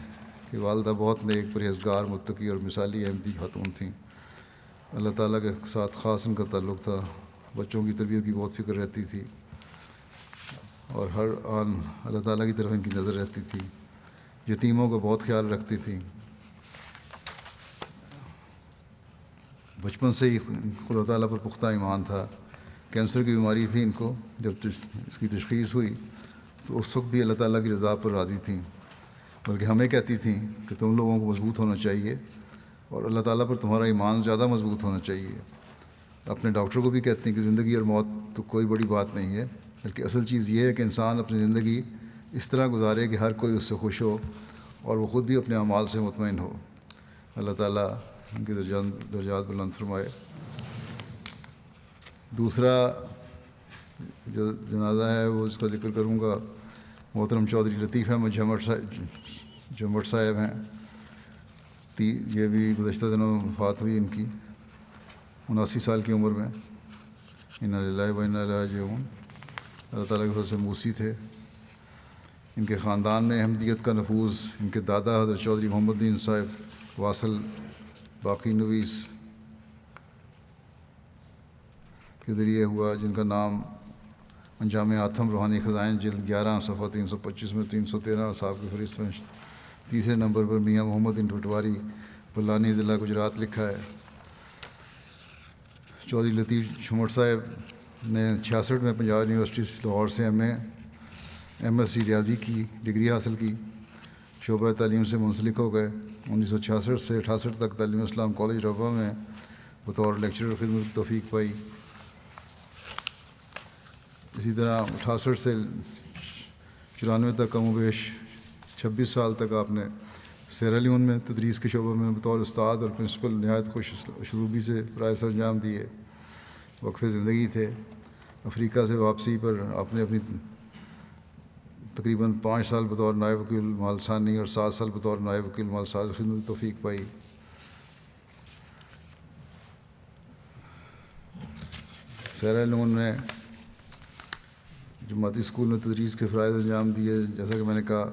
کہ والدہ بہت نیک، پرہیزگار، متقی اور مثالی احمدی خاتون تھیں. اللہ تعالیٰ کے ساتھ خاص ان کا تعلق تھا. بچوں کی تربیت کی بہت فکر رہتی تھی، اور ہر آن اللہ تعالیٰ کی طرف ان کی نظر رہتی تھی. یتیموں کا بہت خیال رکھتی تھی. بچپن سے ہی خدا تعالیٰ پر پختہ ایمان تھا. کینسر کی بیماری تھی ان کو. جب اس کی تشخیص ہوئی تو اس وقت بھی اللہ تعالیٰ کی رضا پر راضی تھیں، بلکہ ہمیں کہتی تھیں کہ تم لوگوں کو مضبوط ہونا چاہیے، اور اللہ تعالیٰ پر تمہارا ایمان زیادہ مضبوط ہونا چاہیے. اپنے ڈاکٹر کو بھی کہتے ہیں کہ زندگی اور موت تو کوئی بڑی بات نہیں ہے، بلکہ اصل چیز یہ ہے کہ انسان اپنی زندگی اس طرح گزارے کہ ہر کوئی اس سے خوش ہو، اور وہ خود بھی اپنے اعمال سے مطمئن ہو. اللہ تعالیٰ ان کے درجات بلند فرمائے. دوسرا جو جنازہ ہے وہ اس کا ذکر کروں گا، محترم چودھری لطیف احمد جھمٹ صاحب ہیں. یہ بھی گزشتہ دنوں وفات ہوئی ان کی 79 سال کی عمر میں. انا للہ و انا الیہ راجعون. اللہ تعالیٰ کے فضل سے موسی تھے. ان کے خاندان میں احمدیت کا نفوذ ان کے دادا حضرت چودھری محمد الدین صاحب واصل باقی نویس کے ذریعے ہوا، جن کا نام انجام آتم روحانی خزائن جلد 11 صفحہ 325 میں 313 اصحاب کی فہرست میں تیسرے نمبر پر میاں محمد بن پٹواری بلانی ضلع گجرات لکھا ہے. چودھری لطیف جھمٹ صاحب نے 66 میں پنجاب یونیورسٹی لاہور سے ایم ایس سی ریاضی کی ڈگری حاصل کی. شعبہ تعلیم سے منسلک ہو گئے. 1966 سے 68 تک تعلیم اسلام کالج ربوہ میں بطور لیکچرر خدمت کی توفیق پائی. اسی طرح 68 سے 94 تک کم و بیش 26 سال تک آپ نے سیرا لیون میں تدریس کے شعبہ میں بطور استاد اور پرنسپل نہایت خوش اسلوبی سے فرائض سر انجام دیے. وقف زندگی تھے. افریقہ سے واپسی پر آپ نے اپنی تقریباً 5 سال بطور نائب وکیل مال ثانی اور 7 سال بطور نائب وکیل مال ساز خدمت کی توفیق پائی. سیرا لیون میں جماعتی اسکول میں تدریس کے فرائض انجام دیے، جیسا کہ میں نے کہا.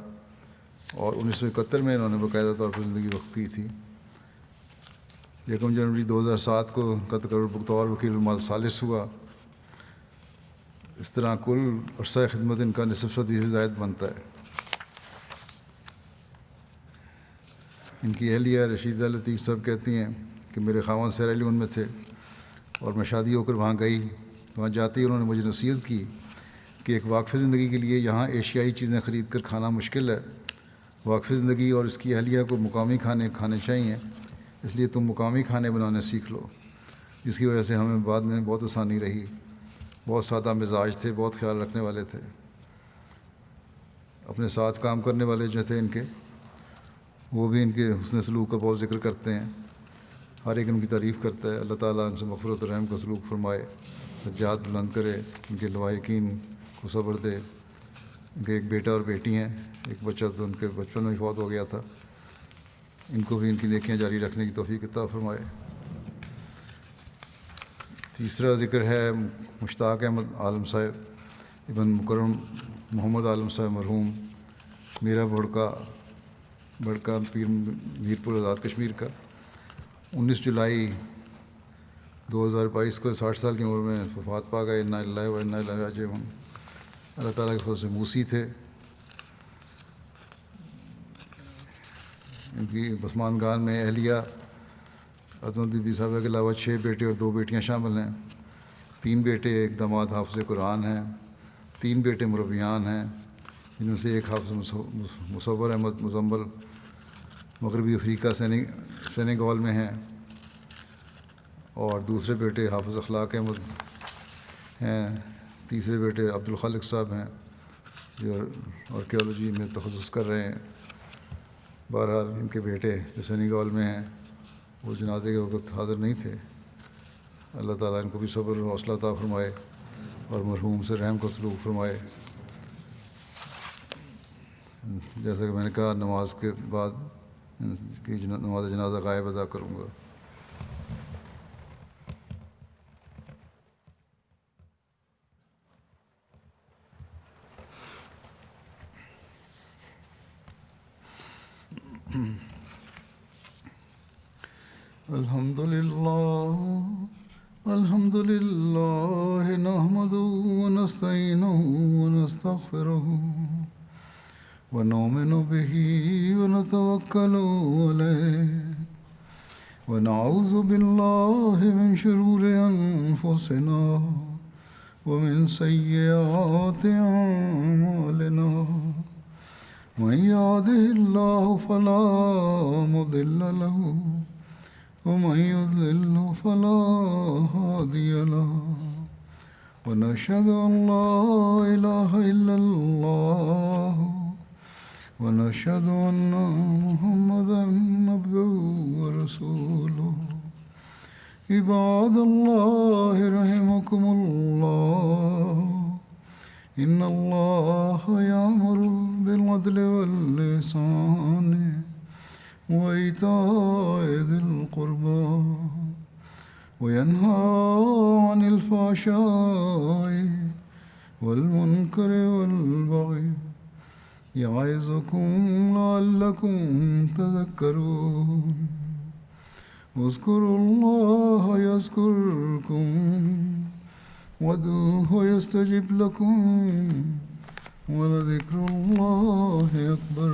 اور 1971 میں انہوں نے باقاعدہ طور پر زندگی وقف کی تھی. 1 جنوری 2007 کو ان کا تقرر بطور وکیل المال ثالث ہوا. اس طرح کل عرصہ خدمت ان کا نصف صدی سے زائد بنتا ہے. ان کی اہلیہ رشیدہ لطیف صاحب کہتی ہیں کہ میرے خاوند سیرا لیون میں تھے، اور میں شادی ہو کر وہاں گئی. وہاں جاتے ہی انہوں نے مجھے نصیحت کی کہ ایک واقف زندگی کے لیے یہاں ایشیائی چیزیں خرید کر کھانا مشکل ہے. واقف زندگی اور اس کی اہلیہ کو مقامی کھانے چاہیے، اس لیے تم مقامی کھانے بنانے سیکھ لو. جس کی وجہ سے ہمیں بعد میں بہت آسانی رہی. بہت سادہ مزاج تھے، بہت خیال رکھنے والے تھے. اپنے ساتھ کام کرنے والے جو تھے ان کے، وہ بھی ان کے حسن سلوک کا بہت ذکر کرتے ہیں. ہر ایک ان کی تعریف کرتا ہے. اللہ تعالیٰ ان سے مغفرت و رحم کا سلوک فرمائے، درجات بلند کرے، ان کے لواحقین کو صبر دے. ان کے ایک بیٹا اور بیٹی ہیں. ایک بچہ تو ان کے بچپن میں فوت ہو گیا تھا. ان کو بھی ان کی نیکیاں جاری رکھنے کی توفیق عطا فرمائے. تیسرا ذکر ہے مشتاق احمد عالم صاحب ابن مکرم محمد عالم صاحب مرحوم، میرا بڑکا میرپور آزاد کشمیر کا. 19 جولائی 2022 کو 60 سال کی عمر میں وفات پا گئے. انا للہ و انا الیہ راجعون. اللہ تعالیٰ کے فضل سے موسی تھے. ان کی بسمانگان میں اہلیہ عدم بی صاحبہ کے علاوہ 6 بیٹے اور 2 بیٹیاں شامل ہیں. 3 بیٹے، ایک داماد حافظ قرآن ہیں، 3 بیٹے مربیان ہیں، جن میں سے ایک حافظ مصور احمد مزمل مغربی افریقہ سینیگال میں ہیں، اور دوسرے بیٹے حافظ اخلاق احمد ہیں، تیسرے بیٹے عبدالخالق صاحب ہیں جو آرکیالوجی میں تخصص کر رہے ہیں۔ بہرحال ان کے بیٹے جو سینیگال میں ہیں وہ جنازے کے وقت حاضر نہیں تھے۔ اللہ تعالیٰ ان کو بھی صبر و حوصلہ عطا فرمائے اور مرحوم سے رحم کا سلوک فرمائے۔ جیسا کہ میں نے کہا، نماز کے بعد کی نماز جنازہ غائب ادا کروں گا۔ الحمد للہ نحمدہ ونستعینہ ونستغفرہ ونؤمن بہ ونتوکل علیہ ونعوذ باللہ من شرور انفسنا ومن سیئات اعمالنا من یہدہ اللہ فلا مضل لہ ومن يضلل فلا هادي له ونشهد أن لا إله إلا الله ونشهد أن محمدا عبده ورسوله عباد الله رحمكم الله إن الله يأمر بالعدل والإحسان وإيتاء ذي القربى وينهى عن الفحشاء والمنكر والبغي يعظكم لعلكم تذكرون اذكروا الله يذكركم وادعوه يستجب لكم ولذكر الله أكبر